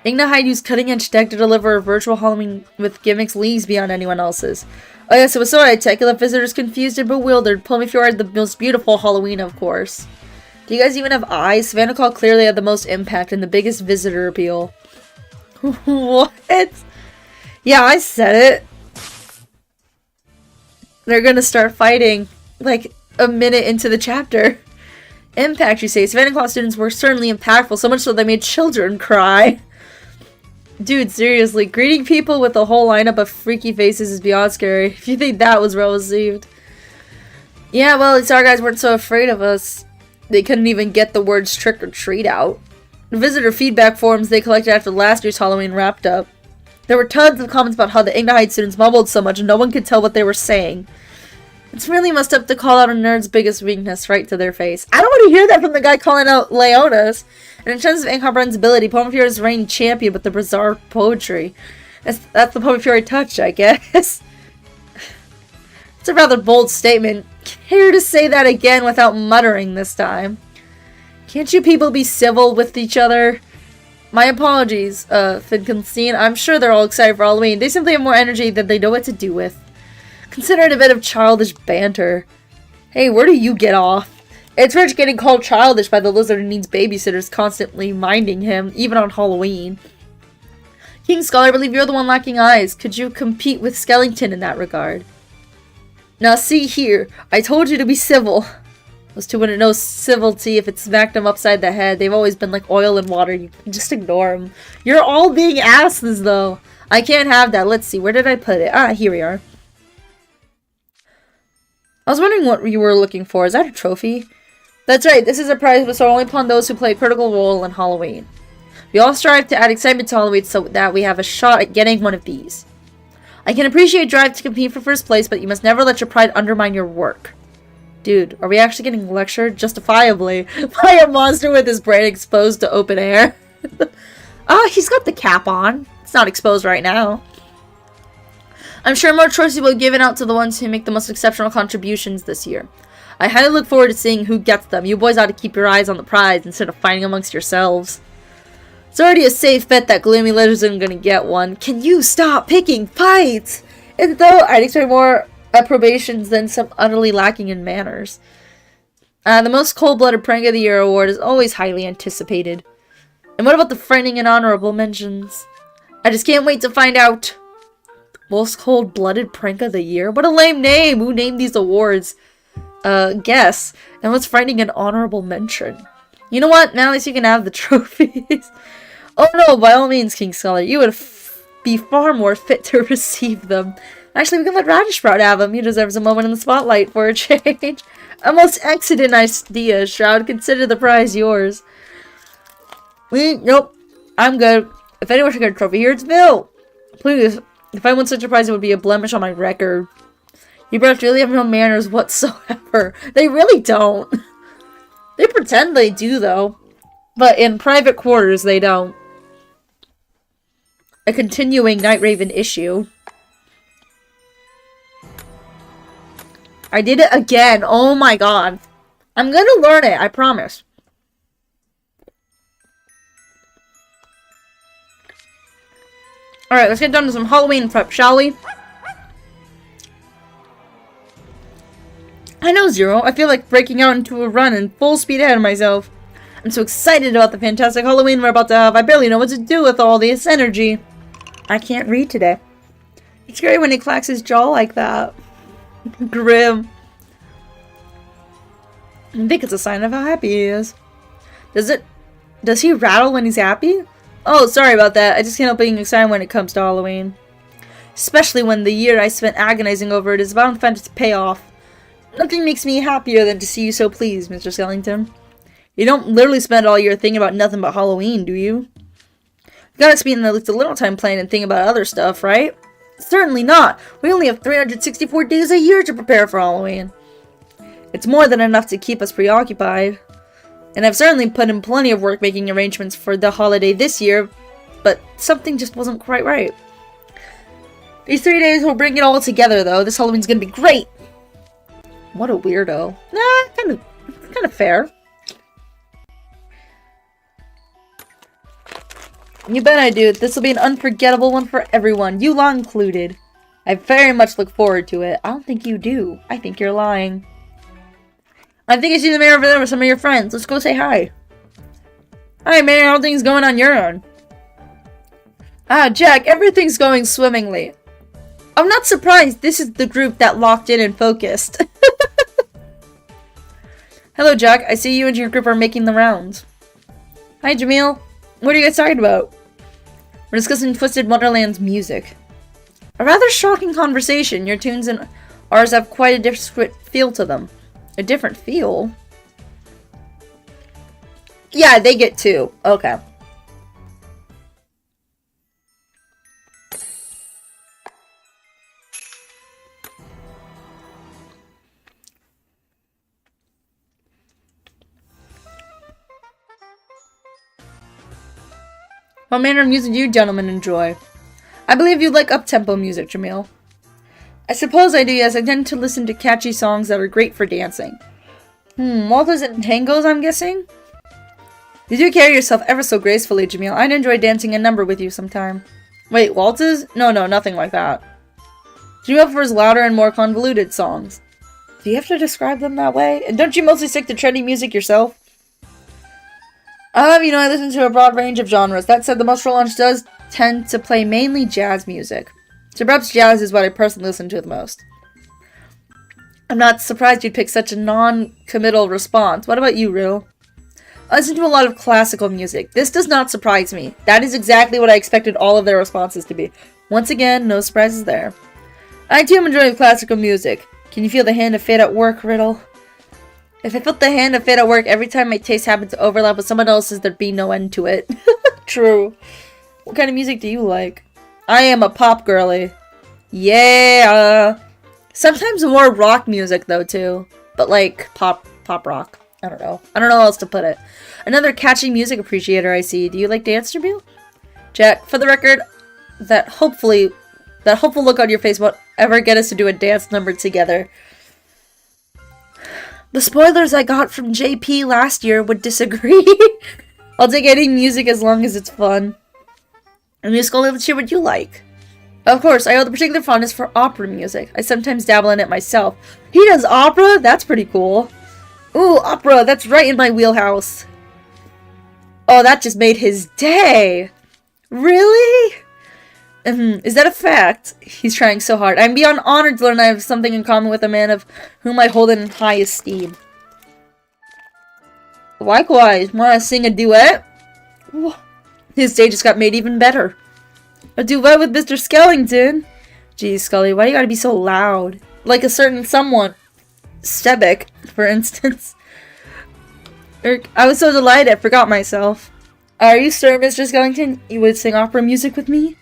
Ignahide used cutting-edge tech to deliver a virtual Halloween with gimmicks leagues beyond anyone else's. Oh yes, it was so high-tech, it left visitors confused and bewildered. Plumifjord had the most beautiful Halloween, of course. Do you guys even have eyes? Savannah Call clearly had the most impact and the biggest visitor appeal. What? Yeah, I said it. They're gonna start fighting, like, a minute into the chapter. Impact, you say. Savannah Claus students were certainly impactful, so much so they made children cry. Dude, seriously, greeting people with a whole lineup of freaky faces is beyond scary. If you think that was well received. Yeah, well, at least our guys weren't so afraid of us. They couldn't even get the words trick or treat out. The visitor feedback forums they collected after last year's Halloween wrapped up. There were tons of comments about how the Ignahide students mumbled so much and no one could tell what they were saying. It's really messed up to call out a nerd's biggest weakness right to their face. I don't want to hear that from the guy calling out Leona's. And in terms of incomprehensibility, Plumifjord is the reigning champion with the bizarre poetry. That's the Plumifjord touch, I guess. It's a rather bold statement. Care to say that again without muttering this time? Can't you people be civil with each other? My apologies, Finkenstein. I'm sure they're all excited for Halloween. They simply have more energy than they know what to do with. Consider it a bit of childish banter. Hey, where do you get off? It's rich getting called childish by the lizard who needs babysitters constantly minding him, even on Halloween. King Scholar, I believe you're the one lacking eyes. Could you compete with Skellington in that regard? Now see here, I told you to be civil. Those two wouldn't know civility if it smacked them upside the head. They've always been like oil and water. You can just ignore them. You're all being asses, though. I can't have that. Let's see. Where did I put it? Ah, here we are. I was wondering what you were looking for. Is that a trophy? That's right. This is a prize bestowed only upon those who play a critical role in Halloween. We all strive to add excitement to Halloween so that we have a shot at getting one of these. I can appreciate your drive to compete for first place, but you must never let your pride undermine your work. Dude, are we actually getting lectured justifiably by a monster with his brain exposed to open air? Ah, he's got the cap on. It's not exposed right now. I'm sure more trophies will be given out to the ones who make the most exceptional contributions this year. I highly look forward to seeing who gets them. You boys ought to keep your eyes on the prize instead of fighting amongst yourselves. It's already a safe bet that Gloomy Lizard isn't gonna get one. Can you stop picking fights? And though I'd expect more approbations than some utterly lacking in manners. The most cold-blooded prank of the year award is always highly anticipated. And what about the frightening and honorable mentions? I just can't wait to find out. Most cold-blooded prank of the year? What a lame name! Who named these awards? Guess. And what's frightening and honorable mention? You know what? Now at least you can have the trophies. Oh no, by all means, King Scholar. You would be far more fit to receive them. Actually, we can let Radish Sprout have him. He deserves a moment in the spotlight for a change. A most excellent idea, Shroud. Consider the prize yours. Nope. I'm good. If anyone should get a trophy here, it's Bill. Please. If I won such a prize, it would be a blemish on my record. You brats really have no manners whatsoever. They really don't. They pretend they do, though. But in private quarters, they don't. A continuing Night Raven issue. I did it again. Oh my god. I'm gonna learn it, I promise. Alright, let's get done to some Halloween prep, shall we? I know, Zero. I feel like breaking out into a run and full speed ahead of myself. I'm so excited about the fantastic Halloween we're about to have. I barely know what to do with all this energy. I can't read today. It's scary when he clacks his jaw like that. Grim. I think it's a sign of how happy he is. Does he rattle when he's happy? Oh, sorry about that. I just can't help being excited when it comes to Halloween. Especially when the year I spent agonizing over it is bound to find its payoff. Nothing makes me happier than to see you so pleased, Mr. Skellington. You don't literally spend all year thinking about nothing but Halloween, do you? You gotta spend at least a little time playing and thinking about other stuff, right? Certainly not. We only have 364 days a year to prepare for Halloween. It's more than enough to keep us preoccupied. And I've certainly put in plenty of work making arrangements for the holiday this year, but something just wasn't quite right. These 3 days will bring it all together, though. This Halloween's gonna be great! What a weirdo. Nah, kind of fair. You bet I do. This will be an unforgettable one for everyone, you law included. I very much look forward to it. I don't think you do. I think you're lying. I think I see the mayor over there with some of your friends. Let's go say hi. Hi, Mayor. How are things going on your own? Ah, Jack. Everything's going swimmingly. I'm not surprised. This is the group that locked in and focused. Hello, Jack. I see you and your group are making the rounds. Hi, Jamil. What are you guys talking about? We're discussing Twisted Wonderland's music. A rather shocking conversation. Your tunes and ours have quite a different feel to them. A different feel? Yeah, they get two. Okay. What manner of music do you gentlemen enjoy? I believe you like up-tempo music, Jamil. I suppose I do, yes. I tend to listen to catchy songs that are great for dancing. Waltzes and tangos, I'm guessing? You do carry yourself ever so gracefully, Jamil. I'd enjoy dancing a number with you sometime. Wait, waltzes? No, nothing like that. Jamil prefers louder and more convoluted songs. Do you have to describe them that way? And don't you mostly stick to trendy music yourself? I listen to a broad range of genres. That said, the most launch does tend to play mainly jazz music. So perhaps jazz is what I personally listen to the most. I'm not surprised you'd pick such a non-committal response. What about you, Rue? I listen to a lot of classical music. This does not surprise me. That is exactly what I expected all of their responses to be. Once again, no surprises there. I too am enjoying classical music. Can you feel the hand of fate at work, Riddle? If I felt the hand of fate at work every time my taste happened to overlap with someone else's, there'd be no end to it. True. What kind of music do you like? I am a pop girly. Yeah. Sometimes more rock music though too, but like pop rock. I don't know how else to put it. Another catchy music appreciator I see. Do you like dance, Jamil? Jack, for the record, that hopeful look on your face won't ever get us to do a dance number together. The spoilers I got from JP last year would disagree. I'll take any music as long as it's fun. And musical, let's hear what you like. Of course, I hold a particular fondness for opera music. I sometimes dabble in it myself. He does opera? That's pretty cool. Ooh, opera, that's right in my wheelhouse. Oh, that just made his day. Really? Is that a fact? He's trying so hard. I'm beyond honored to learn I have something in common with a man of whom I hold in high esteem. Likewise, wanna sing a duet? His day just got made even better. A duet with Mr. Skellington? Geez, Scully, why you gotta be so loud? Like a certain someone. Stebek, for instance. I was so delighted, I forgot myself. Are you sure, Mr. Skellington? You would sing opera music with me?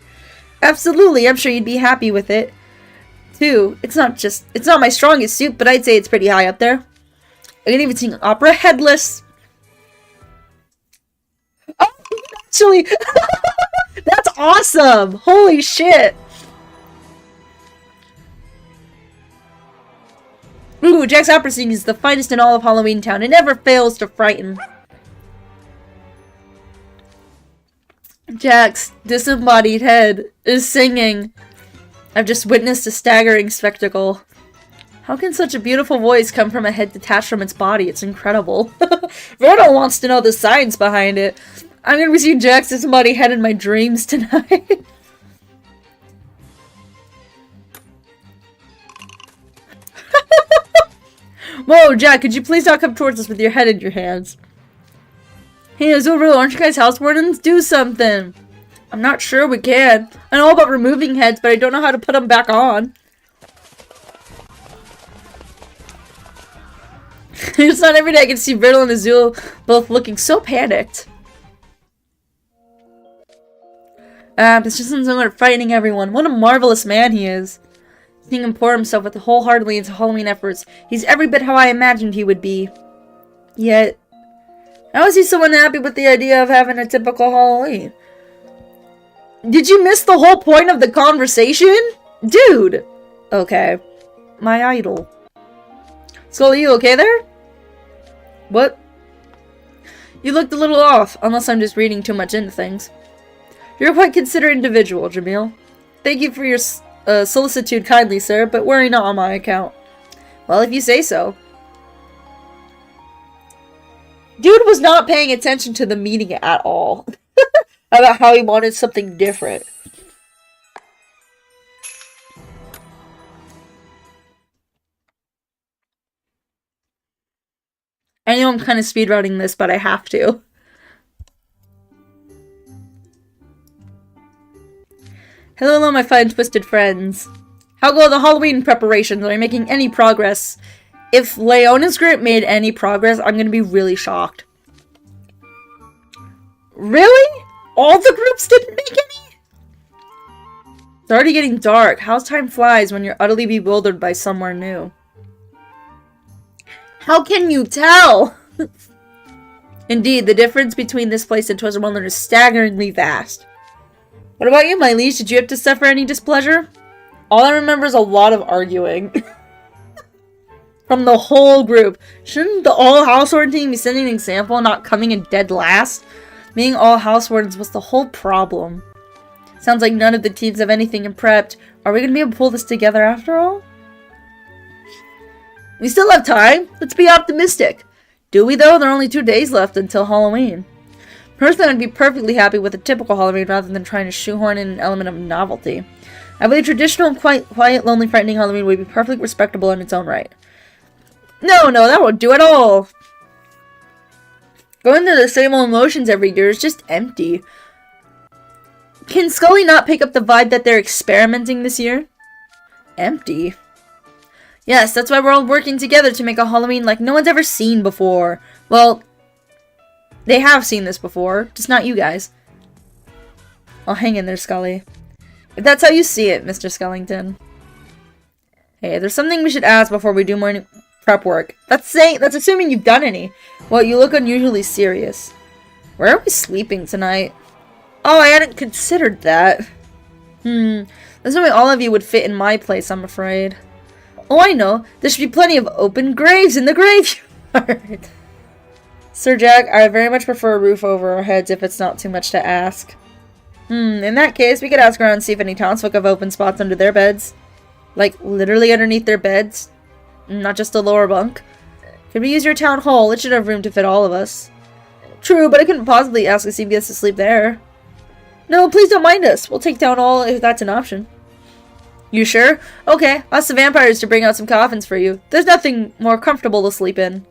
Absolutely, I'm sure you'd be happy with it. Too. It's not my strongest suit, but I'd say it's pretty high up there. I can even sing opera headless. Oh, actually, that's awesome! Holy shit! Ooh, Jack's opera singing is the finest in all of Halloween Town. It never fails to frighten. Jack's disembodied head is singing. I've just witnessed a staggering spectacle. How can such a beautiful voice come from a head detached from its body? It's incredible. Verno wants to know the science behind it. I'm gonna be seeing Jack's disembodied head in my dreams tonight. Whoa, Jack, could you please not come towards us with your head in your hands? Hey, Azul, aren't you guys house wardens? Do something! I'm not sure we can. I know about removing heads, but I don't know how to put them back on. It's not every day I can see Riddle and Azul both looking so panicked. It's just similar to frightening everyone. What a marvelous man he is. Seeing him pour himself wholeheartedly into Halloween efforts, he's every bit how I imagined he would be. Yet, how is he so unhappy with the idea of having a typical Halloween? Did you miss the whole point of the conversation? Dude! Okay. My idol. Skull, are you okay there? What? You looked a little off, unless I'm just reading too much into things. You're a quite considerate individual, Jamil. Thank you for your solicitude kindly, sir, but worry not on my account. Well, if you say so. Dude was not paying attention to the meeting at all. About how he wanted something different. I know I'm kind of speedrunning this, but I have to. Hello, my fine twisted friends. How go the Halloween preparations? Are you making any progress? If Leona's group made any progress, I'm gonna be really shocked. Really? All the groups didn't make any? It's already getting dark. How's time flies when you're utterly bewildered by somewhere new? How can you tell? Indeed, the difference between this place and Twisted Wonderland is staggeringly vast. What about you, my liege? Did you have to suffer any displeasure? All I remember is a lot of arguing. from the whole group. Shouldn't the all housewarden team be setting an example and not coming in dead last? Being all housewardens was the whole problem. Sounds like none of the teams have anything in prepped. Are we going to be able to pull this together after all? We still have time. Let's be optimistic. Do we though? There are only 2 days left until Halloween. Personally, I'd be perfectly happy with a typical Halloween rather than trying to shoehorn in an element of novelty. I believe traditional and quiet, lonely, frightening Halloween would be perfectly respectable in its own right. No, that won't do at all. Going through the same old motions every year is just empty. Can Scully not pick up the vibe that they're experimenting this year? Empty. Yes, that's why we're all working together to make a Halloween like no one's ever seen before. Well, they have seen this before, just not you guys. I'll hang in there, Scully. If that's how you see it, Mr. Skellington. Hey, there's something we should ask before we do more prep work. That's assuming you've done any. Well, you look unusually serious. Where are we sleeping tonight? Oh, I hadn't considered that. There's no way all of you would fit in my place, I'm afraid. Oh, I know. There should be plenty of open graves in the graveyard. Sir Jack, I very much prefer a roof over our heads if it's not too much to ask. In that case, we could ask around and see if any townsfolk have open spots under their beds. Like, literally underneath their beds. Not just a lower bunk. Could we use your town hall? It should have room to fit all of us. True, but I couldn't possibly ask a CBS to sleep there. No, please don't mind us. We'll take down all if that's an option. You sure? Okay, ask the vampires to bring out some coffins for you. There's nothing more comfortable to sleep in.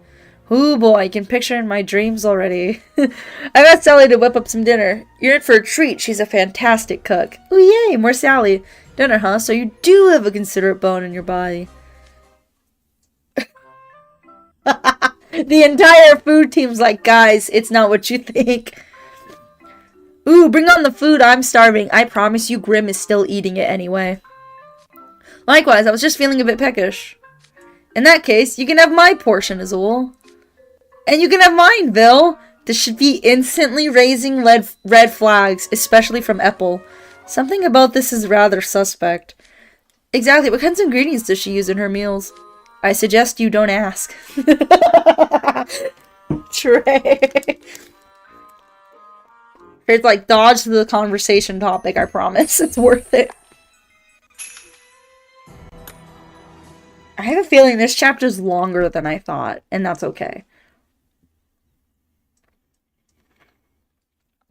Ooh boy, I can picture in my dreams already. I've asked Sally to whip up some dinner. You're in for a treat. She's a fantastic cook. Ooh yay, more Sally. Dinner, huh? So you do have a considerate bone in your body. The entire food team's like, guys, it's not what you think. Ooh, bring on the food. I'm starving. I promise you Grim is still eating it anyway. Likewise, I was just feeling a bit peckish. In that case, you can have my portion, Azul. And you can have mine, Vil. This should be instantly raising red flags, especially from Epple. Something about this is rather suspect. Exactly, what kinds of ingredients does she use in her meals? I suggest you don't ask. Trey. It's like, dodge the conversation topic, I promise. It's worth it. I have a feeling this chapter's longer than I thought, and that's okay.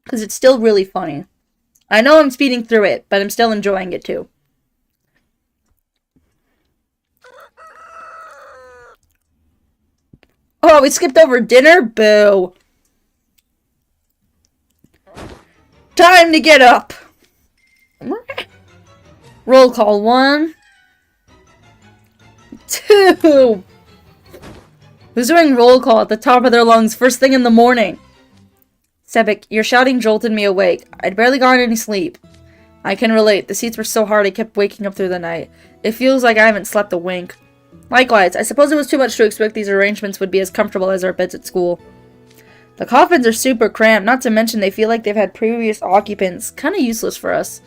Because it's still really funny. I know I'm speeding through it, but I'm still enjoying it too. Oh, we skipped over dinner? Boo. Time to get up. Roll call 1. 2. Who's doing roll call at the top of their lungs first thing in the morning? Sebek, your shouting jolted me awake. I'd barely gotten any sleep. I can relate. The seats were so hard I kept waking up through the night. It feels like I haven't slept a wink. Likewise, I suppose it was too much to expect these arrangements would be as comfortable as our beds at school. The coffins are super cramped, not to mention they feel like they've had previous occupants. Kinda useless for us.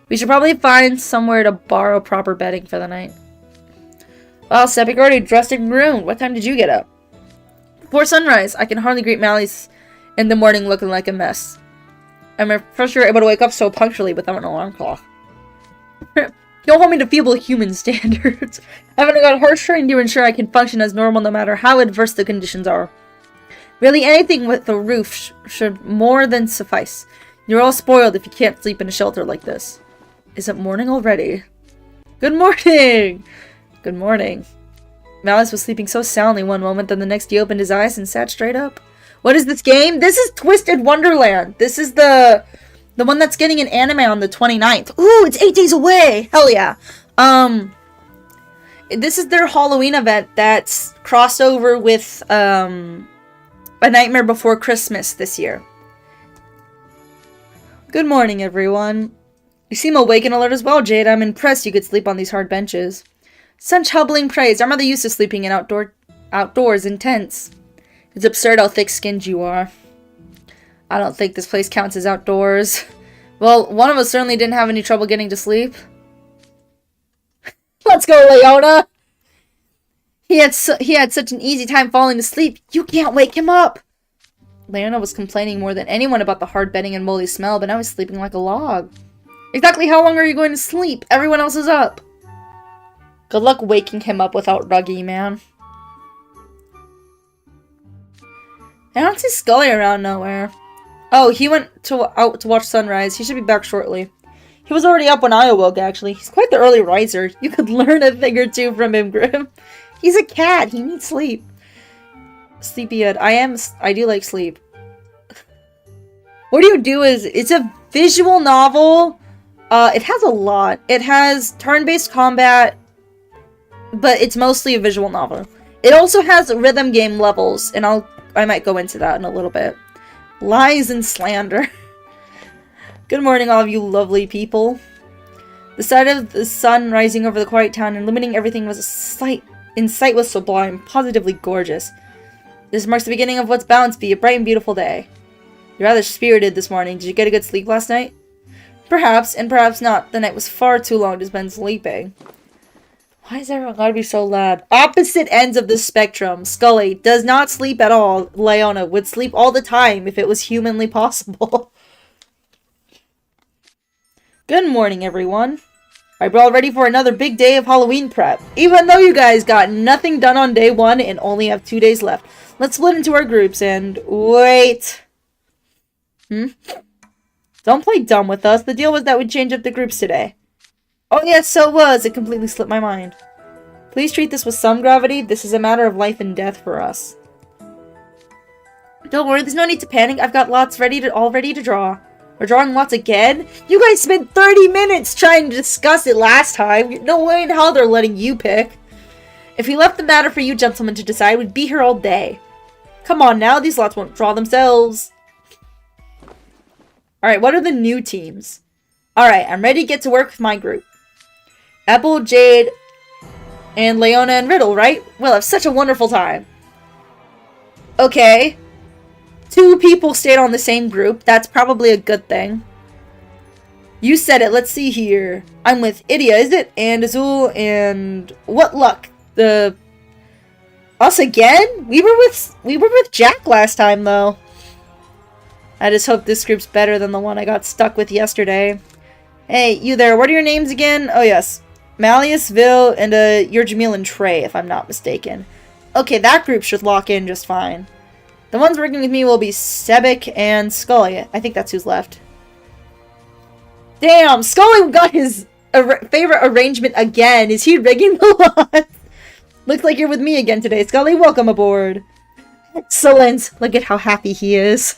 We should probably find somewhere to borrow proper bedding for the night. Well, Sebek already dressed and groomed. What time did you get up? Before sunrise. I can hardly greet Mally's in the morning looking like a mess. I'm impressed you're able to wake up so punctually without an alarm clock. Don't hold me to feeble human standards. I haven't got horse trained to ensure I can function as normal no matter how adverse the conditions are. Really, anything with a roof should more than suffice. You're all spoiled if you can't sleep in a shelter like this. Is it morning already? Good morning! Good morning. Malice was sleeping so soundly one moment, then the next he opened his eyes and sat straight up. What is this game? This is Twisted Wonderland. This is the one that's getting an anime on the 29th. Ooh, it's 8 days away. Hell yeah. This is their Halloween event that's crossed over with A Nightmare Before Christmas this year. Good morning, everyone. You seem awake and alert as well, Jade. I'm impressed you could sleep on these hard benches. Such humbling praise. I'm rather used to sleeping in outdoors in tents. It's absurd how thick-skinned you are. I don't think this place counts as outdoors. Well, one of us certainly didn't have any trouble getting to sleep. Let's go, Leona! He had such an easy time falling asleep. You can't wake him up. Leona was complaining more than anyone about the hard bedding and moldy smell, but now he's sleeping like a log. Exactly how long are you going to sleep? Everyone else is up. Good luck waking him up without Ruggy, man. I don't see Scully around nowhere. Oh, he went out to watch sunrise. He should be back shortly. He was already up when I awoke, actually. He's quite the early riser. You could learn a thing or two from him, Grim. He's a cat. He needs sleep. Sleepyhead. I do like sleep. What do you do is, it's a visual novel. It has a lot. It has turn-based combat, but it's mostly a visual novel. It also has rhythm game levels, and I might go into that in a little bit. Lies and slander. Good morning, all of you lovely people. The sight of the sun rising over the quiet town, illuminating everything was a sight was sublime, positively gorgeous. This marks the beginning of what's bound to be a bright and beautiful day. You're rather spirited this morning. Did you get a good sleep last night? Perhaps, and perhaps not. The night was far too long to spend sleeping. Why is everyone gotta be so loud? Opposite ends of the spectrum. Scully does not sleep at all. Leona would sleep all the time if it was humanly possible. Good morning, everyone. Alright, we're all ready for another big day of Halloween prep. Even though you guys got nothing done on day 1 and only have 2 days left. Let's split into our groups and wait. Don't play dumb with us. The deal was that we'd change up the groups today. Oh yes, so it was. It completely slipped my mind. Please treat this with some gravity. This is a matter of life and death for us. Don't worry, there's no need to panic. I've got lots all ready to draw. We're drawing lots again? You guys spent 30 minutes trying to discuss it last time. No way in hell they're letting you pick. If we left the matter for you gentlemen to decide, we'd be here all day. Come on now, these lots won't draw themselves. Alright, what are the new teams? Alright, I'm ready to get to work with my group. Apple, Jade, and Leona and Riddle, right? We'll have such a wonderful time. Okay. 2 people stayed on the same group. That's probably a good thing. You said it. Let's see here. I'm with Idia, is it? And Azul, and what luck? Us again? We were with Jack last time, though. I just hope this group's better than the one I got stuck with yesterday. Hey, you there. What are your names again? Oh, yes. Malleus, Vil, and you're Jamil and Trey, if I'm not mistaken. Okay, that group should lock in just fine. The ones working with me will be Sebek and Scully. I think that's who's left. Damn, Scully got his favorite arrangement again. Is he rigging the lot? Looks like you're with me again today, Scully. Welcome aboard. Excellent. Look at how happy he is.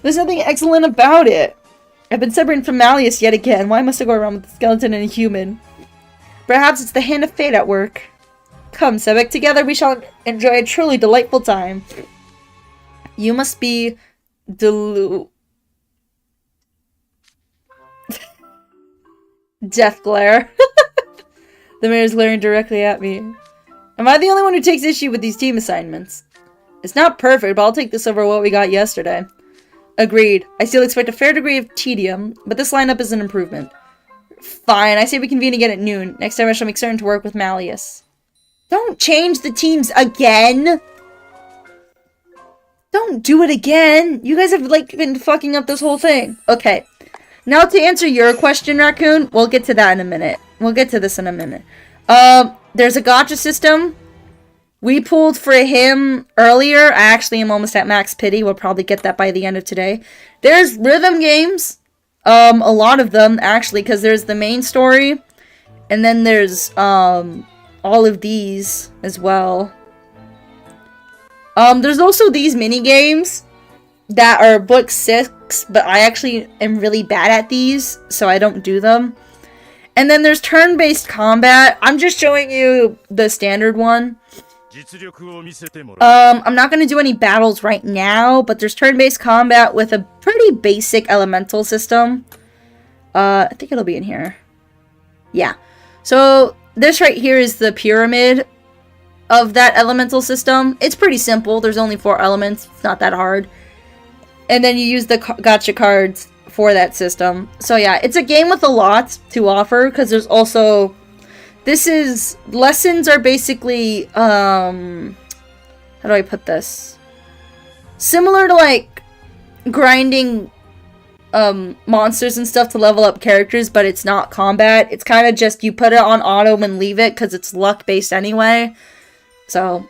There's nothing excellent about it. I've been separated from Malleus yet again. Why must I go around with a skeleton and a human? Perhaps it's the hand of fate at work. Come, Sebek. Together we shall enjoy a truly delightful time. You must be Death glare. The mayor's glaring directly at me. Am I the only one who takes issue with these team assignments? It's not perfect, but I'll take this over what we got yesterday. Agreed. I still expect a fair degree of tedium, but this lineup is an improvement. Fine, I say we convene again at noon. Next time I shall make certain to work with Malleus. Don't change the teams again! Don't do it again! You guys have, like, been fucking up this whole thing. Okay. Now to answer your question, Raccoon, we'll get to that in a minute. We'll get to this in a minute. There's a gacha system. We pulled for him earlier. I actually am almost at max pity. We'll probably get that by the end of today. There's rhythm games. A lot of them, actually, because there's the main story. And then there's, all of these as well. There's also these mini games that are book 6, but I actually am really bad at these, so I don't do them. And then there's turn-based combat. I'm just showing you the standard one. I'm not going to do any battles right now, but there's turn-based combat with a pretty basic elemental system. I think it'll be in here. Yeah. So this right here is the pyramid of that elemental system. It's pretty simple. There's only 4 elements. It's not that hard. And then you use the gacha cards for that system. So yeah, it's a game with a lot to offer, because there's also This is... Lessons are basically, how do I put this? Similar to, like, grinding, monsters and stuff to level up characters, but it's not combat. It's kind of just you put it on auto and leave it, because it's luck-based anyway. So,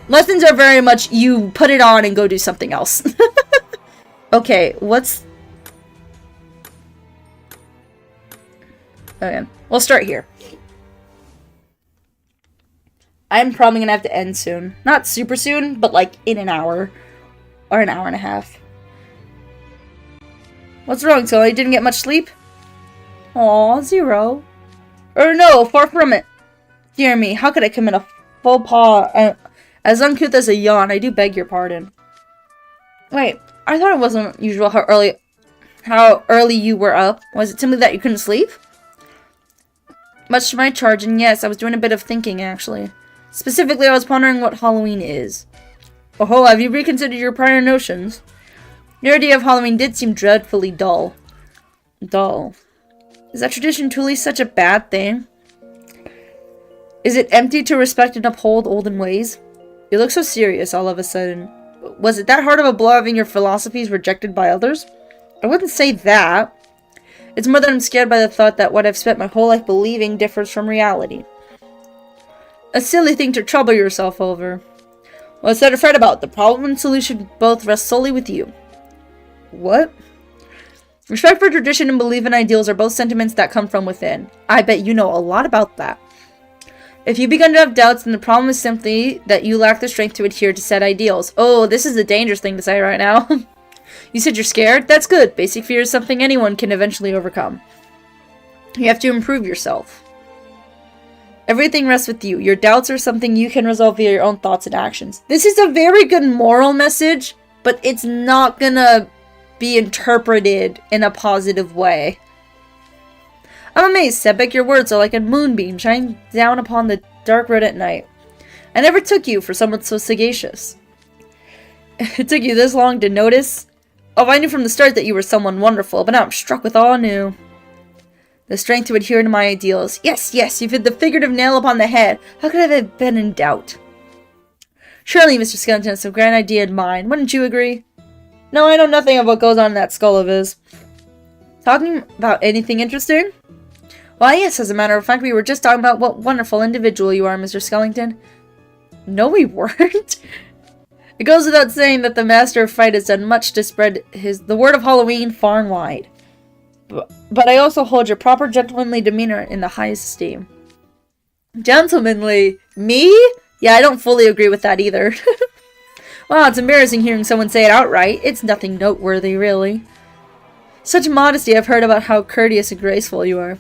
lessons are very much you put it on and go do something else. Okay, what's... Okay, we'll start here. I'm probably gonna have to end soon. Not super soon, but like in an hour. Or an hour and a half. What's wrong, Tilly? Didn't get much sleep? Aw, 0. Or no, far from it. Dear me, how could I commit a faux pas as uncouth as a yawn? I do beg your pardon. Wait, I thought it wasn't usual how early you were up. Was it simply that you couldn't sleep? Much to my charge, and yes, I was doing a bit of thinking, actually. Specifically, I was pondering what Halloween is. Oh, have you reconsidered your prior notions? Your idea of Halloween did seem dreadfully dull. Dull. Is that tradition truly such a bad thing? Is it empty to respect and uphold olden ways? You look so serious all of a sudden. Was it that hard of a blow having your philosophies rejected by others? I wouldn't say that. It's more that I'm scared by the thought that what I've spent my whole life believing differs from reality. A silly thing to trouble yourself over. What's there to fret about? The problem and solution both rest solely with you. What? Respect for tradition and belief in ideals are both sentiments that come from within. I bet you know a lot about that. If you begin to have doubts, then the problem is simply that you lack the strength to adhere to set ideals. Oh, this is a dangerous thing to say right now. You said you're scared? That's good. Basic fear is something anyone can eventually overcome. You have to improve yourself. Everything rests with you. Your doubts are something you can resolve via your own thoughts and actions. This is a very good moral message, but it's not gonna be interpreted in a positive way. I'm amazed, Sebek. Your words are like a moonbeam shining down upon the dark road at night. I never took you for someone so sagacious. It took you this long to notice? Oh, I knew from the start that you were someone wonderful, but now I'm struck with awe anew. The strength to adhere to my ideals. Yes, yes, you've hit the figurative nail upon the head. How could I have been in doubt? Surely Mr. Skeleton has some grand idea in mind. Wouldn't you agree? No, I know nothing of what goes on in that skull of his. Talking about anything interesting? Why, yes, as a matter of fact, we were just talking about what wonderful individual you are, Mr. Skellington. No, we weren't. It goes without saying that the Master of Fright has done much to spread the word of Halloween far and wide. But I also hold your proper gentlemanly demeanor in the highest esteem. Gentlemanly? Me? Yeah, I don't fully agree with that either. Wow, it's embarrassing hearing someone say it outright. It's nothing noteworthy, really. Such modesty. I've heard about how courteous and graceful you are.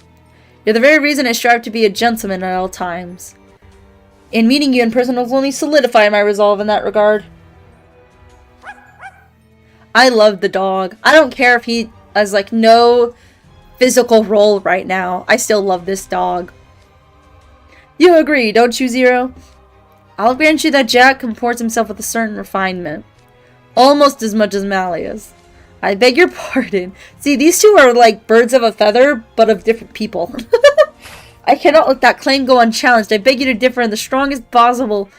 You're the very reason I strive to be a gentleman at all times. In meeting you in person will only solidify my resolve in that regard. I love the dog. I don't care if he has, like, no physical role right now. I still love this dog. You agree, don't you, Zero? I'll grant you that Jack comports himself with a certain refinement. Almost as much as Malleus. I beg your pardon. See, these two are like birds of a feather, but of different people. I cannot let that claim go unchallenged. I beg you to differ in the strongest possible...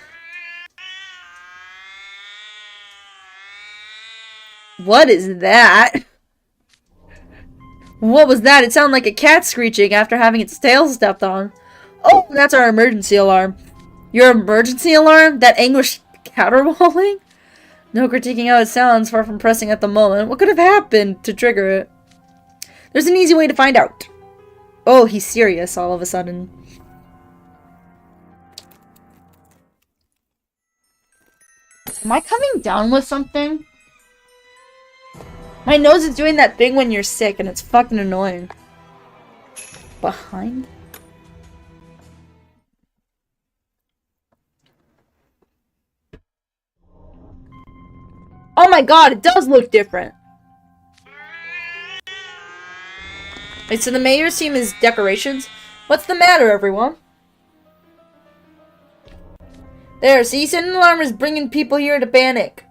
What is that? What was that? It sounded like a cat screeching after having its tail stepped on. Oh, that's our emergency alarm. Your emergency alarm? That anguished caterwauling? No critiquing how it sounds, far from pressing at the moment. What could have happened to trigger it? There's an easy way to find out. Oh, he's serious all of a sudden. Am I coming down with something? My nose is doing that thing when you're sick, and it's fucking annoying. Behind? Oh my god, it does look different! Wait, so the mayor's team is decorations? What's the matter, everyone? There, see, sending an alarm is bringing people here to panic.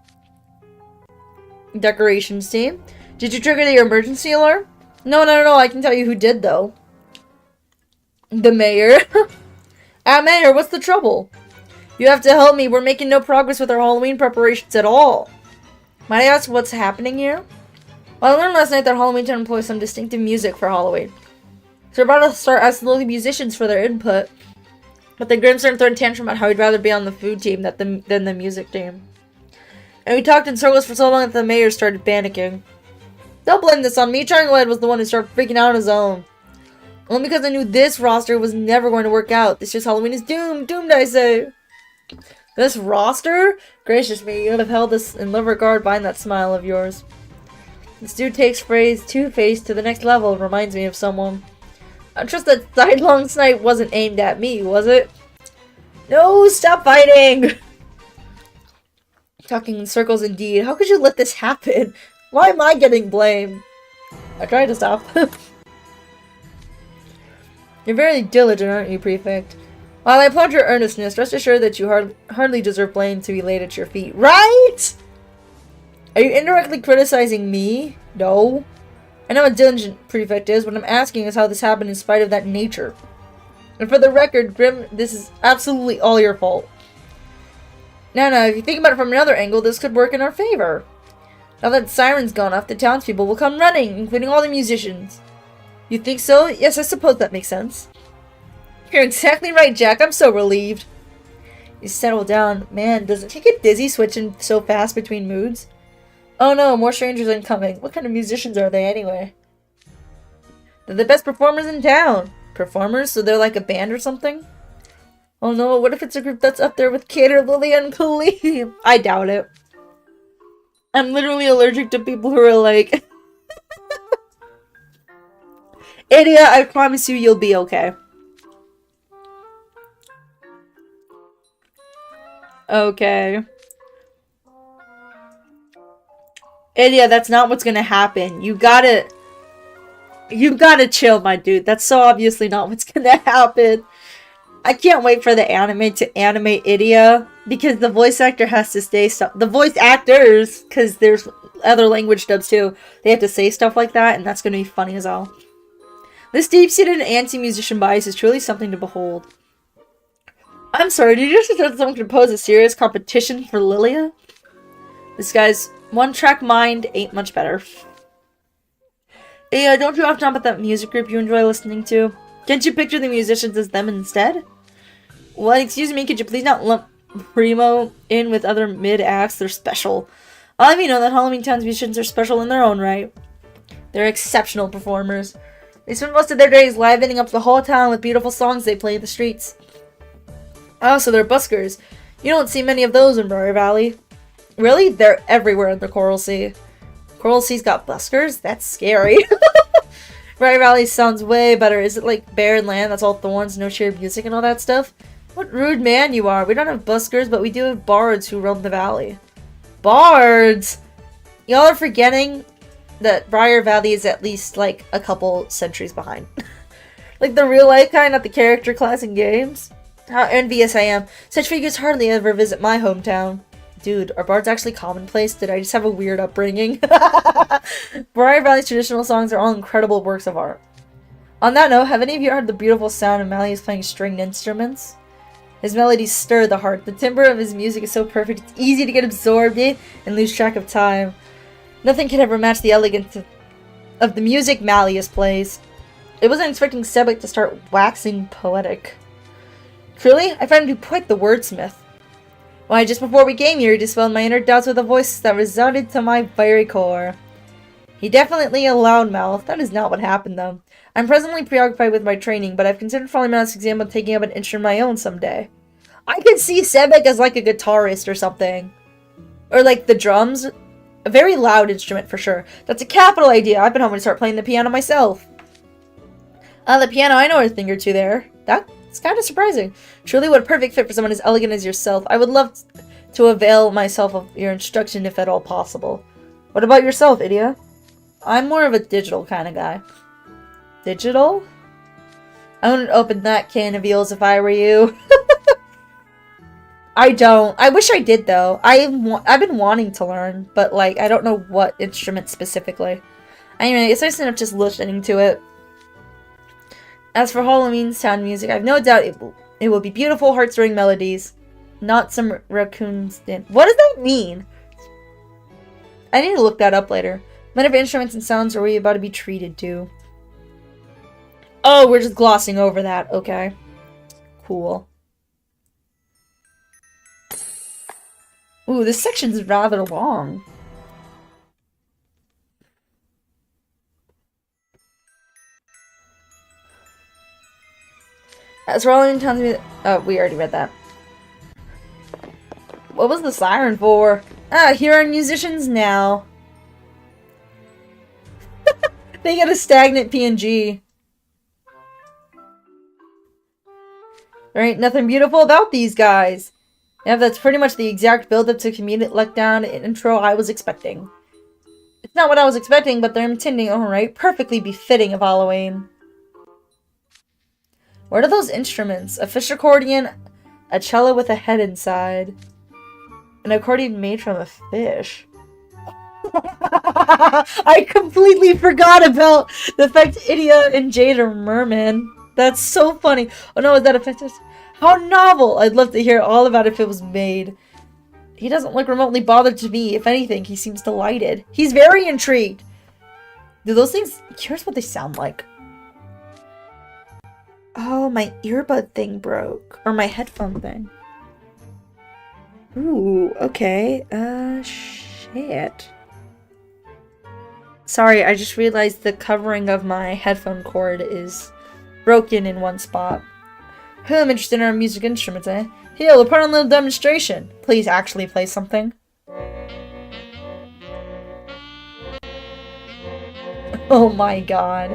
Decorations team. Did you trigger the emergency alarm? No, I can tell you who did, though. The mayor. Mayor, what's the trouble? You have to help me. We're making no progress with our Halloween preparations at all. Might I ask what's happening here? Well, I learned last night that Halloween Town employs some distinctive music for Halloween. So we're about to start asking all the musicians for their input. But then Grim started throwing tantrum about how he'd rather be on the food team than the music team. And we talked in circles for so long that the mayor started panicking. Don't blame this on me. Triangle Head was the one who started freaking out on his own. Only because I knew this roster was never going to work out. This year's Halloween is doomed. Doomed, I say. This roster? Gracious me, you would have held this in live regard behind that smile of yours. This dude takes phrase Two-Face to the next level. Reminds me of someone. I trust that sidelong snipe wasn't aimed at me, was it? No, stop fighting! Talking in circles indeed. How could you let this happen? Why am I getting blamed? I tried to stop. You're very diligent, aren't you, Prefect? While I applaud your earnestness, rest assured that you hardly deserve blame to be laid at your feet. Right? Are you indirectly criticizing me? No. I know what diligent Prefect is. What I'm asking is how this happened in spite of that nature. And for the record, Grim, this is absolutely all your fault. Now, if you think about it from another angle, this could work in our favor. Now that Siren's gone off, the townspeople will come running, including all the musicians. You think so? Yes, I suppose that makes sense. You're exactly right, Jack. I'm so relieved. You settle down. Man, doesn't he get dizzy switching so fast between moods? Oh no, more strangers incoming. What kind of musicians are they anyway? They're the best performers in town. Performers? So they're like a band or something? Oh no, what if it's a group that's up there with Kater, Lily, and Khalid? I doubt it. I'm literally allergic to people who are like... Idiot, I promise you you'll be okay. Okay. Idia, that's not what's gonna happen. You gotta chill, my dude. That's so obviously not what's gonna happen. I can't wait for the anime to animate Idia, because the voice actor has to say stuff. The voice actors, because there's other language dubs too, they have to say stuff like that, and that's gonna be funny as all. This deep-seated anti-musician bias is truly something to behold. I'm sorry, did you just suggest someone could pose a serious competition for Lilia? This guy's one-track mind ain't much better. Hey, don't you often talk about that music group you enjoy listening to? Can't you picture the musicians as them instead? What? Excuse me, could you please not lump Primo in with other mid-acts? They're special. I'll have you know that Halloween Town's musicians are special in their own right. They're exceptional performers. They spend most of their days livening up the whole town with beautiful songs they play in the streets. Oh, so they're buskers. You don't see many of those in Briar Valley. Really? They're everywhere in the Coral Sea. Coral Sea's got buskers? That's scary. Briar Valley sounds way better. Is it like barren land that's all thorns, no shared music and all that stuff? What rude man you are. We don't have buskers, but we do have bards who roam the valley. Bards? Y'all are forgetting that Briar Valley is at least like a couple centuries behind. Like the real life kind, not the character class in games. How envious I am. Such figures hardly ever visit my hometown. Dude, are bards actually commonplace? Did I just have a weird upbringing? Briar Valley's traditional songs are all incredible works of art. On that note, have any of you heard the beautiful sound of Malleus playing stringed instruments? His melodies stir the heart. The timbre of his music is so perfect, it's easy to get absorbed in and lose track of time. Nothing can ever match the elegance of the music Malleus plays. I wasn't expecting Sebek to start waxing poetic. Truly, I find him to be quite the wordsmith. Why, just before we came here, he dispelled my inner doubts with a voice that resounded to my very core. He definitely a loudmouth. That is not what happened, though. I'm presently preoccupied with my training, but I've considered following my last exam on taking up an instrument of my own someday. I could see Sebek as like a guitarist or something. Or like the drums. A very loud instrument for sure. That's a capital idea. I've been hoping to start playing the piano myself. The piano, I know a thing or two there. That's kind of surprising. Truly what a perfect fit for someone as elegant as yourself. I would love to avail myself of your instruction if at all possible. What about yourself, Idia? I'm more of a digital kind of guy. Digital? I wouldn't open that can of eels if I were you. I don't. I wish I did, though. I've been wanting to learn, but, like, I don't know what instrument specifically. Anyway, it's nice enough just listening to it. As for Halloween Town music, I've no doubt It will be beautiful, heart-stirring melodies. Not some raccoons. What does that mean? I need to look that up later. What of instruments and sounds are we about to be treated to? Oh, we're just glossing over that. Okay. Cool. Ooh, this section's rather long. As Rolling tells me, oh, we already read that. What was the siren for? Ah, here are musicians now. They get a stagnant PNG. There ain't nothing beautiful about these guys. Yeah, that's pretty much the exact build-up to comedic letdown intro I was expecting. It's not what I was expecting, but they're intending alright, perfectly befitting of Halloween. What are those instruments? A fish accordion, a cello with a head inside. An accordion made from a fish. I completely forgot about the fact Idia and Jade are mermen. That's so funny. Oh no, is that a fish? How novel! I'd love to hear all about it if it was made. He doesn't look remotely bothered to me. If anything, he seems delighted. He's very intrigued. Do those things... Here's what they sound like. Oh, my earbud thing broke. Or my headphone thing. Ooh, okay. Shit. Sorry, I just realized the covering of my headphone cord is broken in one spot. I'm interested in our music instruments, eh? Here, we'll put on a little demonstration. Please actually play something. Oh my god.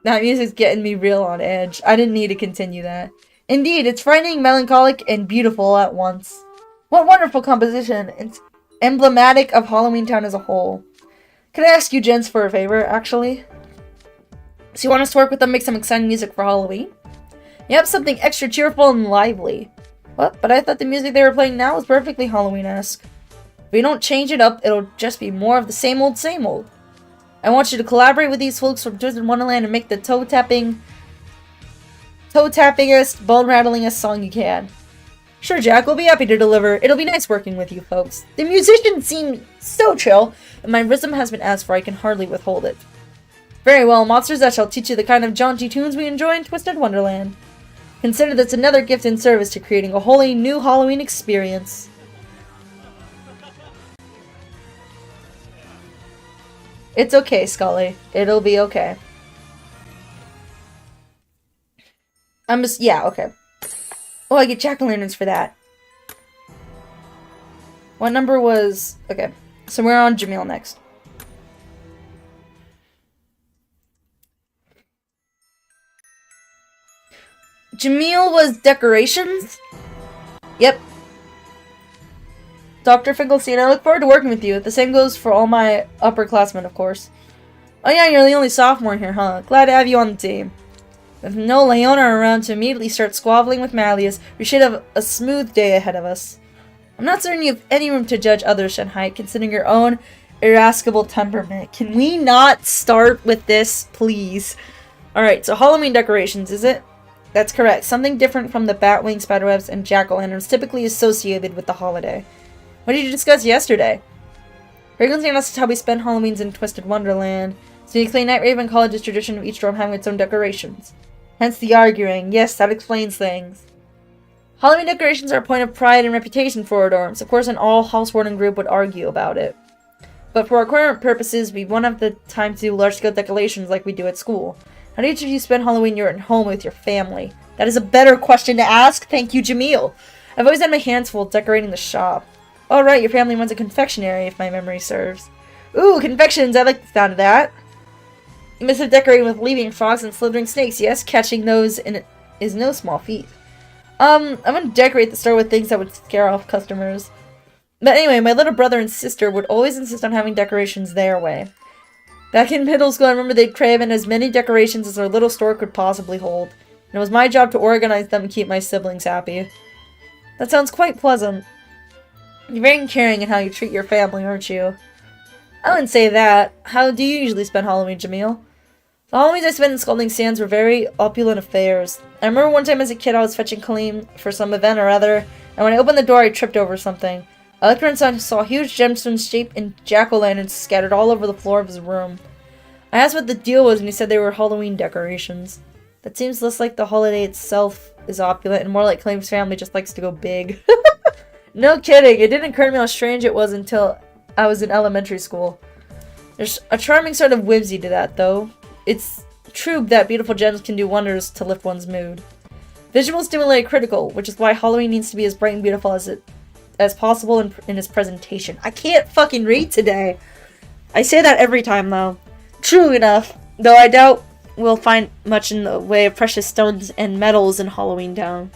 That music's getting me real on edge. I didn't need to continue that. Indeed, it's frightening, melancholic, and beautiful at once. What wonderful composition. It's emblematic of Halloween Town as a whole. Could I ask you gents for a favor, actually? So you want us to work with them, make some exciting music for Halloween? Yep, something extra cheerful and lively. What? But I thought the music they were playing now was perfectly Halloween-esque. If we don't change it up, it'll just be more of the same old, same old. I want you to collaborate with these folks from TWST Wonderland and make the toe-tappingest, bone-rattlingest song you can. Sure, Jack, we'll be happy to deliver. It'll be nice working with you folks. The musicians seem so chill, and my rhythm has been asked for. I can hardly withhold it. Very well, monsters, I shall teach you the kind of jaunty tunes we enjoy in TWST Wonderland. Consider this another gift in service to creating a wholly new Halloween experience. It's okay, Scully. It'll be okay. Yeah, okay. Oh, I get jack-o'-lanterns for that. What number was... Okay, so we're on Jamil next. Jamil was decorations? Yep. Dr. Finkelstein, I look forward to working with you. The same goes for all my upperclassmen, of course. Oh yeah, you're the only sophomore here, huh? Glad to have you on the team. With no Leona around to immediately start squabbling with Malleus, we should have a smooth day ahead of us. I'm not certain you have any room to judge others, Shenhai, considering your own irascible temperament. Can we not start with this, please? Alright, so Halloween decorations, is it? That's correct. Something different from the batwing, spiderwebs, and jack-o'-lanterns typically associated with the holiday. What did you discuss yesterday? Finkelstein asked how we spend Halloweens in TWST Wonderland, so you explain Night Raven College's tradition of each dorm having its own decorations. Hence the arguing. Yes, that explains things. Halloween decorations are a point of pride and reputation for our dorms. Of course, an all-housewarming group would argue about it. But for our current purposes, we won't have the time to do large-scale decorations like we do at school. How do each of you spend Halloween you're at home with your family? That is a better question to ask. Thank you, Jamil. I've always had my hands full decorating the shop. Oh, right, your family runs a confectionery, if my memory serves. Ooh, confections! I like the sound of that. You must have decorated with leaping frogs and slithering snakes, yes? Catching those is no small feat. I'm gonna decorate the store with things that would scare off customers. But anyway, my little brother and sister would always insist on having decorations their way. Back in middle school, I remember they'd crave in as many decorations as our little store could possibly hold. And it was my job to organize them and keep my siblings happy. That sounds quite pleasant. You're very caring in how you treat your family, aren't you? I wouldn't say that. How do you usually spend Halloween, Jamil? The Halloween I spent in Scalding Sands were very opulent affairs. I remember one time as a kid I was fetching claim for some event or other, and when I opened the door I tripped over something. I looked around and saw huge gemstones shaped in jack-o'-lanterns scattered all over the floor of his room. I asked what the deal was and he said they were Halloween decorations. That seems less like the holiday itself is opulent and more like Claim's family just likes to go big. No kidding, it didn't occur to me how strange it was until I was in elementary school. There's a charming sort of whimsy to that, though. It's true that beautiful gems can do wonders to lift one's mood. Visual stimuli are critical, which is why Halloween needs to be as bright and beautiful as possible in its presentation. I can't fucking read today. I say that every time, though. True enough, though I doubt we'll find much in the way of precious stones and metals in Halloween Town.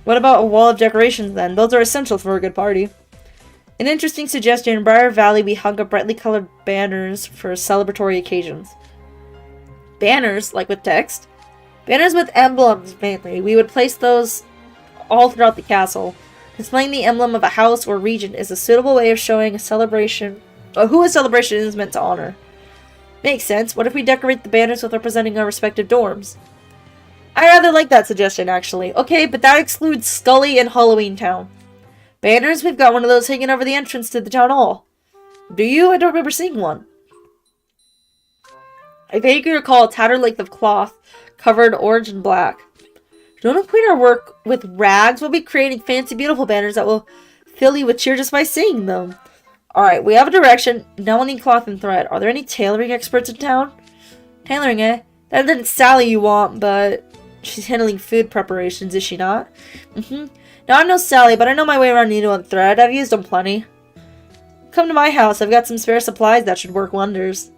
What about a wall of decorations, then? Those are essential for a good party. An interesting suggestion, in Briar Valley we hung up brightly colored banners for celebratory occasions. Banners, like with text? Banners with emblems, mainly. We would place those all throughout the castle. Displaying the emblem of a house or region is a suitable way of showing a celebration, or who a celebration is meant to honor. Makes sense. What if we decorate the banners with representing our respective dorms? I rather like that suggestion, actually. Okay, but that excludes Scully and Halloween Town. Banners? We've got one of those hanging over the entrance to the town hall. Do you? I don't remember seeing one. I vaguely recall a tattered length of cloth, covered orange and black. Don't equate our work with rags. We'll be creating fancy, beautiful banners that will fill you with cheer just by seeing them. Alright, we have a direction. Now we'll need cloth and thread. Are there any tailoring experts in town? Tailoring, eh? That isn't Sally you want, but she's handling food preparations, is she not? Now I'm no Sally, but I know my way around needle and thread. I've used them plenty. Come to my house. I've got some spare supplies that should work wonders.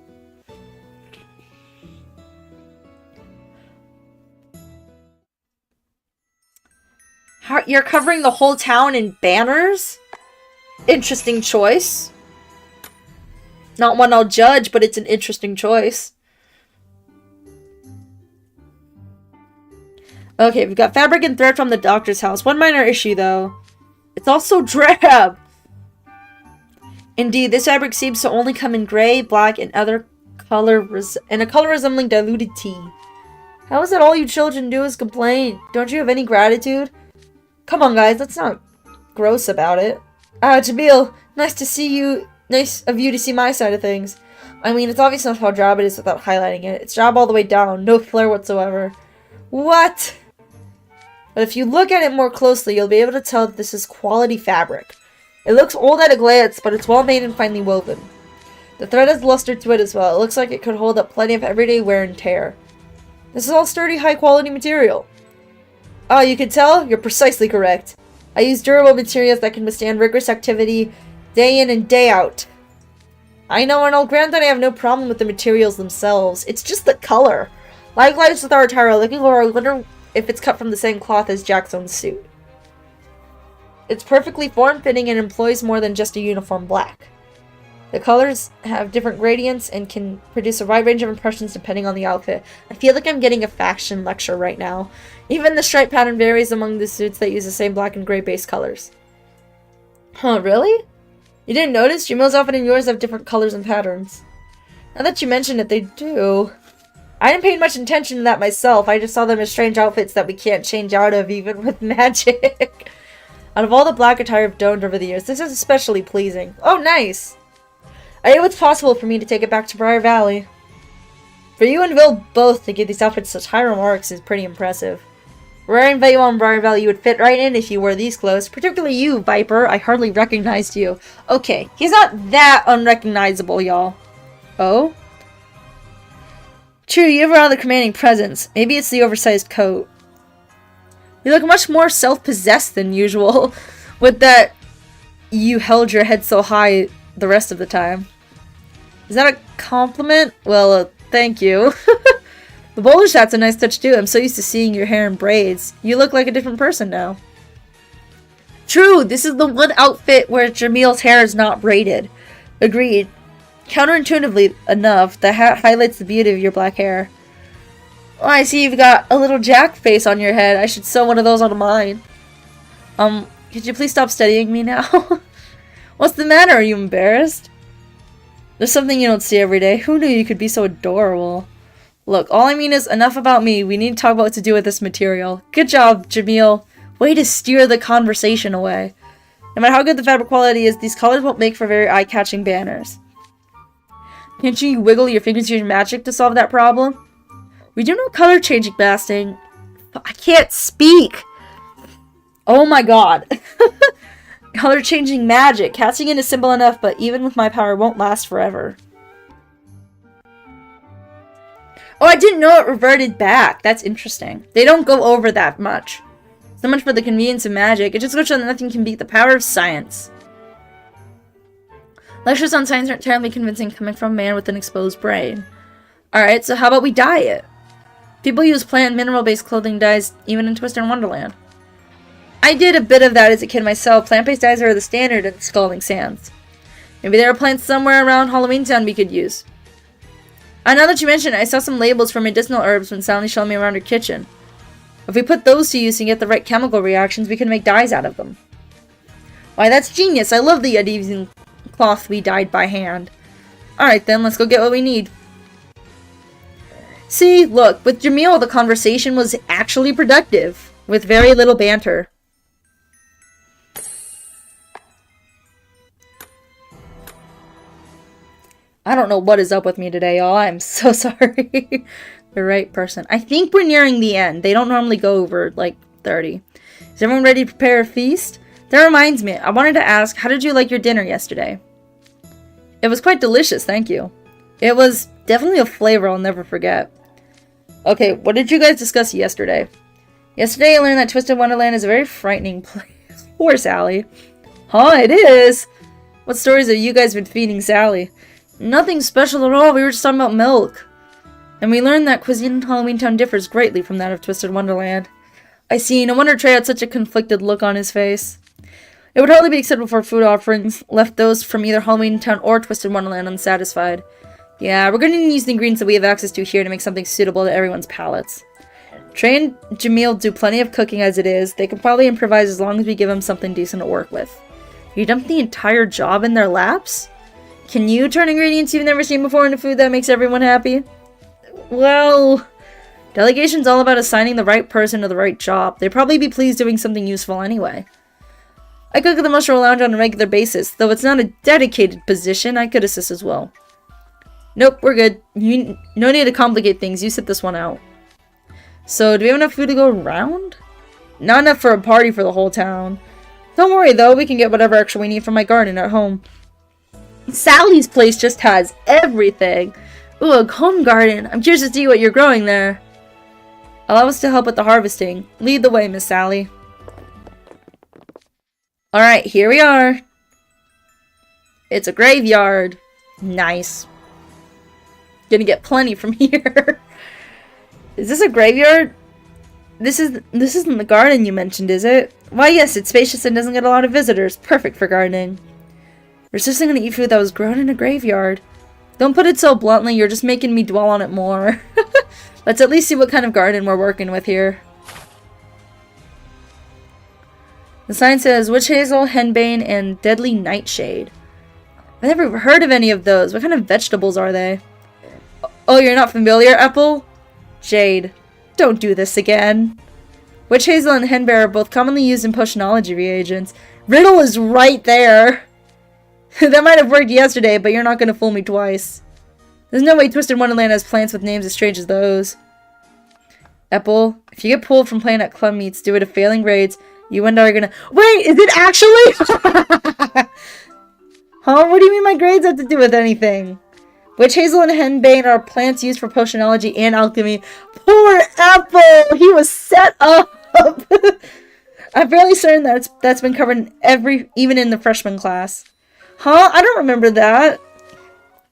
You're covering the whole town in banners? Interesting choice. Not one I'll judge, but it's an interesting choice. Okay, we've got fabric and thread from the doctor's house. One minor issue, though. It's also drab. Indeed, this fabric seems to only come in gray, black, and other a color resembling diluted tea. How is that all you children do is complain? Don't you have any gratitude? Come on, guys, let's not gross about it. Jamil, nice of you to see my side of things. I mean, it's obvious enough how drab it is without highlighting it. It's drab all the way down, no flair whatsoever. What? But if you look at it more closely, you'll be able to tell that this is quality fabric. It looks old at a glance, but it's well made and finely woven. The thread has luster to it as well. It looks like it could hold up plenty of everyday wear and tear. This is all sturdy, high-quality material. Oh, you can tell? You're precisely correct. I use durable materials that can withstand rigorous activity day in and day out. I know, and I'll grant that I have no problem with the materials themselves. It's just the color. Likewise with our attire, looking over, I wonder if it's cut from the same cloth as Jack's own suit. It's perfectly form-fitting and employs more than just a uniform black. The colors have different gradients and can produce a wide range of impressions depending on the outfit. I feel like I'm getting a fashion lecture right now. Even the stripe pattern varies among the suits that use the same black and gray base colors. Huh, really? You didn't notice? Jamil's outfit and yours have different colors and patterns. Now that you mention it, they do. I didn't pay much attention to that myself. I just saw them as strange outfits that we can't change out of even with magic. Out of all the black attire I've donned over the years, this is especially pleasing. Oh, nice! I know it's possible for me to take it back to Briar Valley. For you and Vil both to give these outfits such high remarks is pretty impressive. Wearing value on Briar Valley, you would fit right in if you wore these clothes. Particularly you, Viper. I hardly recognized you. Okay, he's not that unrecognizable, y'all. Oh? True, you have a rather commanding presence. Maybe it's the oversized coat. You look much more self-possessed than usual. With that, you held your head so high the rest of the time. Is that a compliment? Well, thank you. The bowler hat's a nice touch too. I'm so used to seeing your hair in braids. You look like a different person now. True, this is the one outfit where Jamil's hair is not braided. Agreed. Counterintuitively enough, the hat highlights the beauty of your black hair. Oh, I see you've got a little Jack face on your head. I should sew one of those onto mine. Could you please stop studying me now? What's the matter? Are you embarrassed? There's something you don't see every day. Who knew you could be so adorable? Look, all I mean is enough about me. We need to talk about what to do with this material. Good job, Jamil. Way to steer the conversation away. No matter how good the fabric quality is, these colors won't make for very eye-catching banners. Can't you wiggle your fingers using magic to solve that problem? We do know color changing masking. I can't speak! Oh my god. Color changing magic. Casting it is simple enough, but even with my power, it won't last forever. Oh, I didn't know it reverted back. That's interesting. They don't go over that much. So much for the convenience of magic. It just goes to show that nothing can beat the power of science. Lectures on science aren't terribly convincing coming from a man with an exposed brain. Alright, so how about we dye it? People use plant mineral-based clothing dyes even in Twisted Wonderland. I did a bit of that as a kid myself. Plant-based dyes are the standard in Scalding Sands. Maybe there are plants somewhere around Halloween Town we could use. Now that you mention it, I saw some labels for medicinal herbs when Sally showed me around her kitchen. If we put those to use and get the right chemical reactions, we can make dyes out of them. Why, that's genius! I love the idea of using cloth we dyed by hand. Alright then, let's go get what we need. See, look, with Jamil, the conversation was actually productive, with very little banter. I don't know what is up with me today, y'all. I'm so sorry. The right person. I think we're nearing the end. They don't normally go over, like, 30. Is everyone ready to prepare a feast? That reminds me, I wanted to ask, how did you like your dinner yesterday? It was quite delicious, thank you. It was definitely a flavor I'll never forget. Okay, what did you guys discuss yesterday? Yesterday I learned that Twisted Wonderland is a very frightening place. Poor Sally. Huh, it is? What stories have you guys been feeding Sally? Nothing special at all, we were just talking about milk. And we learned that cuisine in Halloween Town differs greatly from that of Twisted Wonderland. I see, no wonder Trey had such a conflicted look on his face. It would hardly be acceptable for food offerings left those from either Halloween Town or Twisted Wonderland unsatisfied. Yeah, we're going to use the ingredients that we have access to here to make something suitable to everyone's palates. Trey and Jamil do plenty of cooking as it is. They can probably improvise as long as we give them something decent to work with. You dumped the entire job in their laps? Can you turn ingredients you've never seen before into food that makes everyone happy? Well, delegation's all about assigning the right person to the right job. They'd probably be pleased doing something useful anyway. I cook at the Mushroom Lounge on a regular basis. Though it's not a dedicated position, I could assist as well. Nope, we're good. No need to complicate things. You sit this one out. So, do we have enough food to go around? Not enough for a party for the whole town. Don't worry though, we can get whatever extra we need from my garden at home. Sally's place just has everything. Ooh, a home garden. I'm curious to see what you're growing there. Allow us to help with the harvesting. Lead the way, Miss Sally. Alright, here we are. It's a graveyard. Nice. Gonna get plenty from here. Is this a graveyard? This isn't the garden you mentioned, is it? Why yes, it's spacious and doesn't get a lot of visitors. Perfect for gardening. We're just gonna eat food that was grown in a graveyard. Don't put it so bluntly, you're just making me dwell on it more. Let's at least see what kind of garden we're working with here. The sign says witch hazel, henbane, and deadly nightshade. I've never heard of any of those. What kind of vegetables are they? Oh, you're not familiar, Apple? Jade, don't do this again. Witch hazel and henbane are both commonly used in potionology reagents. Riddle is right there. That might have worked yesterday, but you're not going to fool me twice. There's no way Twisted Wonderland has plants with names as strange as those. Apple, if you get pulled from playing at club meets due to failing grades, you and I are gonna— Wait, is it actually? Huh? What do you mean my grades have to do with anything? Witch hazel and henbane are plants used for potionology and alchemy. Poor Apple! He was set up! I'm fairly certain that's been covered in even in the freshman class. Huh? I don't remember that.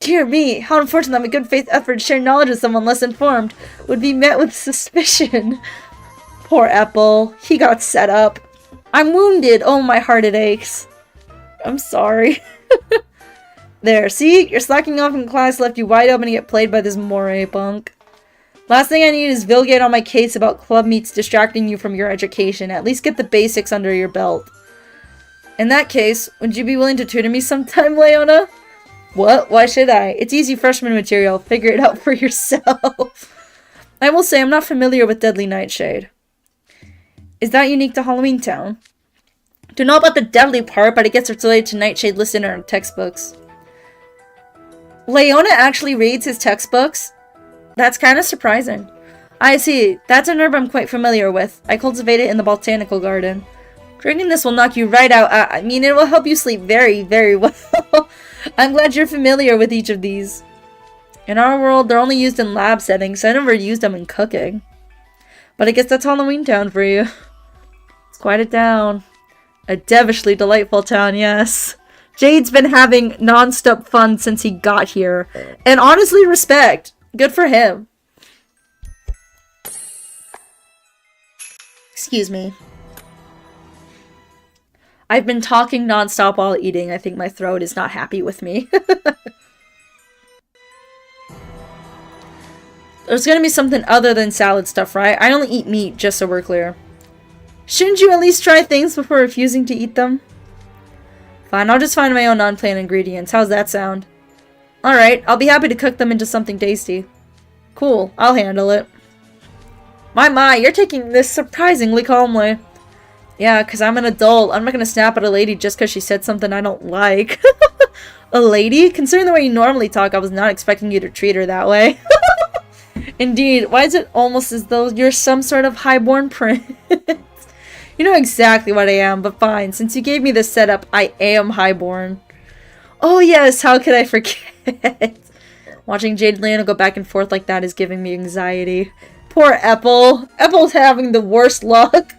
Dear me, how unfortunate that my good faith effort to share knowledge with someone less informed would be met with suspicion. Poor Apple. He got set up. I'm wounded. Oh, my heart, it aches. I'm sorry. There, see? Your slacking off in class left you wide open to get played by this moray punk. Last thing I need is Vilgate on my case about club meets distracting you from your education. At least get the basics under your belt. In that case, would you be willing to tutor me sometime, Leona? What? Why should I? It's easy freshman material. Figure it out for yourself. I will say I'm not familiar with Deadly Nightshade. Is that unique to Halloween Town? Don't know about the deadly part, but I guess it's related to Nightshade listed in our textbooks. Leona actually reads his textbooks? That's kind of surprising. I see. That's an herb I'm quite familiar with. I cultivate it in the botanical garden. Drinking this will knock you right out. I mean, it will help you sleep very, very well. I'm glad you're familiar with each of these. In our world, they're only used in lab settings, so I never used them in cooking. But I guess that's Halloween Town for you. It's quite a town. A devilishly delightful town, yes. Jade's been having non-stop fun since he got here. And honestly, respect. Good for him. Excuse me. I've been talking non-stop while eating. I think my throat is not happy with me. There's gonna be something other than salad stuff, right? I only eat meat, just so we're clear. Shouldn't you at least try things before refusing to eat them? Fine, I'll just find my own non-plain ingredients. How's that sound? Alright, I'll be happy to cook them into something tasty. Cool, I'll handle it. My, you're taking this surprisingly calmly. Yeah, because I'm an adult. I'm not going to snap at a lady just because she said something I don't like. A lady? Considering the way you normally talk, I was not expecting you to treat her that way. Indeed, why is it almost as though you're some sort of highborn prince? You know exactly what I am, but fine. Since you gave me this setup, I am highborn. Oh yes, how could I forget? Watching Jade and Leona go back and forth like that is giving me anxiety. Poor Ethel. Ethel's having the worst luck.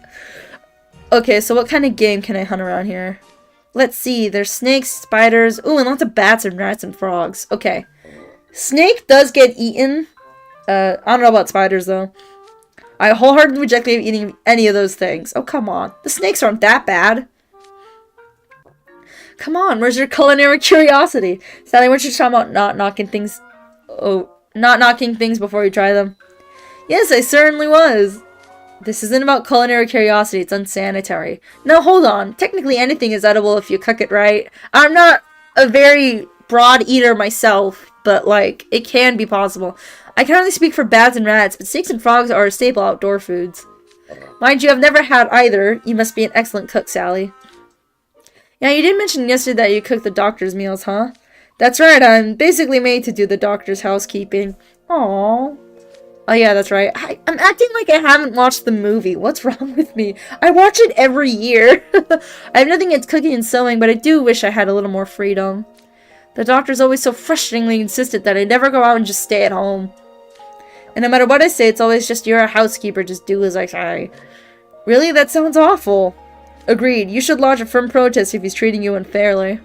Okay, so what kind of game can I hunt around here? Let's see. There's snakes, spiders. Ooh, and lots of bats and rats and frogs. Okay. Snake does get eaten. I don't know about spiders, though. I wholeheartedly reject eating any of those things. Oh, come on. The snakes aren't that bad. Come on, where's your culinary curiosity? Sally, weren't you talking about not knocking things... Oh, not knocking things before you try them? Yes, I certainly was. This isn't about culinary curiosity, it's unsanitary. No, hold on. Technically anything is edible if you cook it right. I'm not a very broad eater myself, but, like, it can be possible. I can only speak for bats and rats, but snakes and frogs are staple outdoor foods. Mind you, I've never had either. You must be an excellent cook, Sally. Yeah, you did mention yesterday that you cook the doctor's meals, huh? That's right, I'm basically made to do the doctor's housekeeping. Aww. Oh yeah, that's right. I'm acting like I haven't watched the movie. What's wrong with me? I watch it every year. I have nothing against cooking and sewing, but I do wish I had a little more freedom. The doctor's always so frustratingly insistent that I never go out and just stay at home. And no matter what I say, it's always just, you're a housekeeper, just do as I say. Really? That sounds awful. Agreed. You should lodge a firm protest if he's treating you unfairly.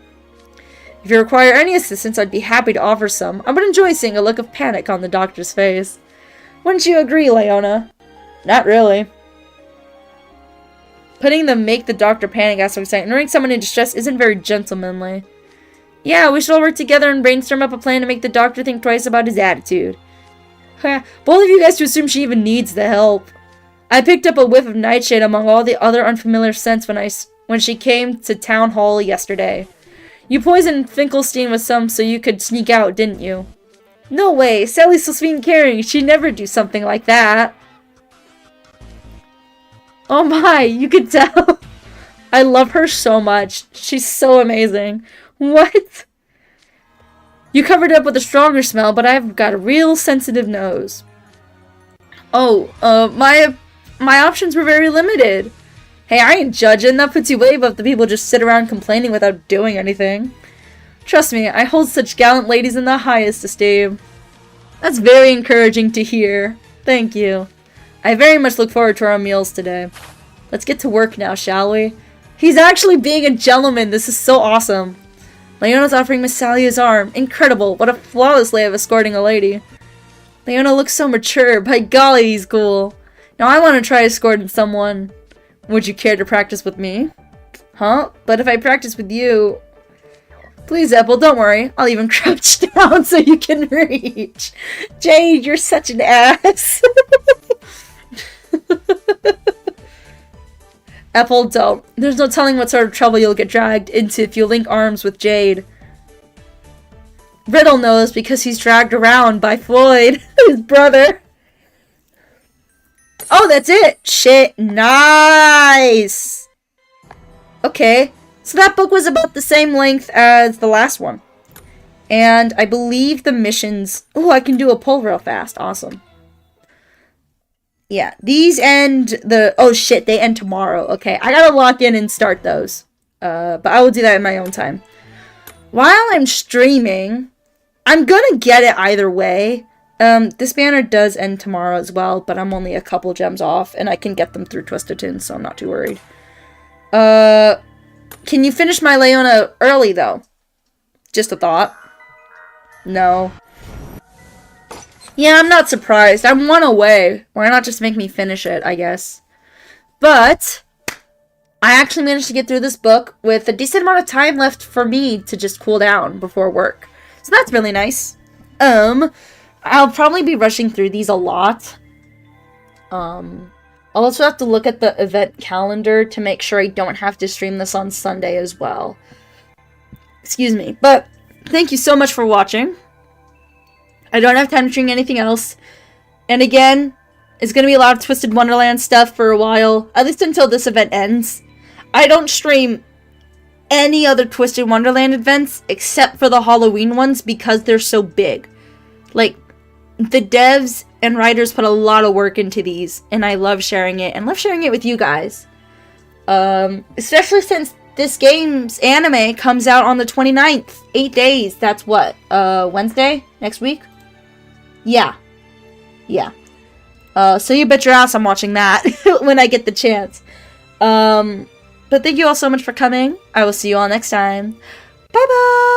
If you require any assistance, I'd be happy to offer some. I would enjoy seeing a look of panic on the doctor's face. Wouldn't you agree, Leona? Not really. Putting the make the doctor panic aspect aside, ignoring someone in distress isn't very gentlemanly. Yeah, we should all work together and brainstorm up a plan to make the doctor think twice about his attitude. Both of you guys to assume she even needs the help. I picked up a whiff of nightshade among all the other unfamiliar scents when she came to town hall yesterday. You poisoned Finkelstein with some so you could sneak out, didn't you? No way, Sally's so sweet and caring. She'd never do something like that. Oh my, you could tell. I love her so much. She's so amazing. What? You covered it up with a stronger smell, but I've got a real sensitive nose. Oh, my options were very limited. Hey, I ain't judging. That puts you way above the people who just sit around complaining without doing anything. Trust me, I hold such gallant ladies in the highest esteem. That's very encouraging to hear. Thank you. I very much look forward to our meals today. Let's get to work now, shall we? He's actually being a gentleman. This is so awesome. Leona's offering Miss Sally his arm. Incredible. What a flawless way of escorting a lady. Leona looks so mature. By golly, he's cool. Now I want to try escorting someone. Would you care to practice with me? Huh? But if I practice with you... Please, Apple, don't worry. I'll even crouch down so you can reach. Jade, you're such an ass. Apple, don't. There's no telling what sort of trouble you'll get dragged into if you link arms with Jade. Riddle knows because he's dragged around by Floyd, his brother. Oh, that's it! Shit, nice! Okay, so that book was about the same length as the last one. And I believe the missions... Oh, I can do a pull real fast. Awesome. Yeah, these end the... Oh shit, they end tomorrow. Okay, I gotta lock in and start those. But I will do that in my own time. While I'm streaming, I'm gonna get it either way. This banner does end tomorrow as well, but I'm only a couple gems off, and I can get them through Twisted Tunes, so I'm not too worried. Can you finish my Leona early, though? Just a thought. No. Yeah, I'm not surprised. I'm one away. Why not just make me finish it, I guess? But I actually managed to get through this book with a decent amount of time left for me to just cool down before work. So that's really nice. I'll probably be rushing through these a lot. I'll also have to look at the event calendar to make sure I don't have to stream this on Sunday as well. Excuse me. But thank you so much for watching. I don't have time to stream anything else. And again, it's going to be a lot of Twisted Wonderland stuff for a while. At least until this event ends. I don't stream any other Twisted Wonderland events except for the Halloween ones because they're so big. Like, the devs and writers put a lot of work into these, and I love sharing it, and love sharing it with you guys. Especially since this game's anime comes out on the 29th. 8 days. That's what? Wednesday? Next week? Yeah. Yeah. So you bet your ass I'm watching that when I get the chance. But thank you all so much for coming. I will see you all next time. Bye-bye!